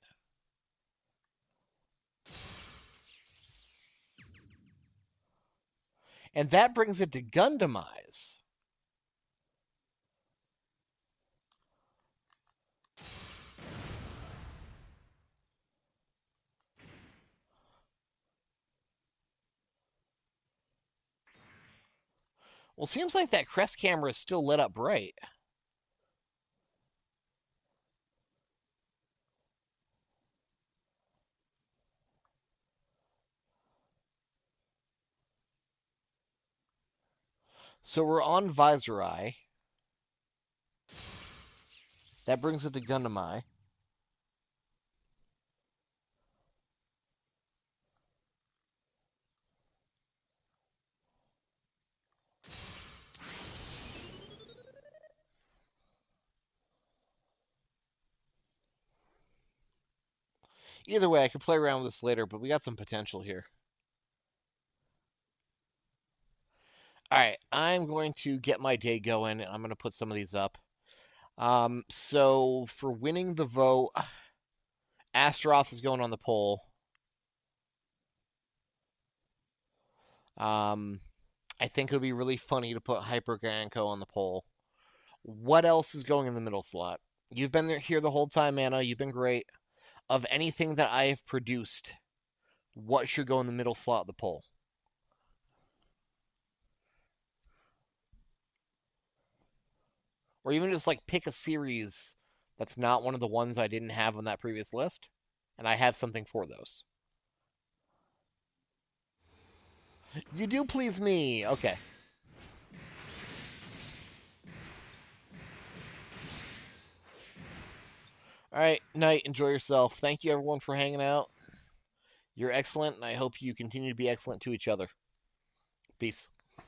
And that brings it to Gundam eyes. Well, seems like that crest camera is still lit up bright. So we're on visor eye. That brings it to Gundam eye. Either way, I could play around with this later, but we got some potential here. All right, I'm going to get my day going, and I'm going to put some of these up. So for winning the vote, Astaroth is going on the poll. Um, I think it would be really funny to put Hyper Ganko on the poll. What else is going in the middle slot? You've been here the whole time, Anna. You've been great. Of anything that I have produced, what should go in the middle slot of the poll? Or even just like pick a series that's not one of the ones I didn't have on that previous list, and I have something for those. You do please me. Okay. All right, night. Enjoy yourself. Thank you, everyone, for hanging out. You're excellent, and I hope you continue to be excellent to each other. Peace.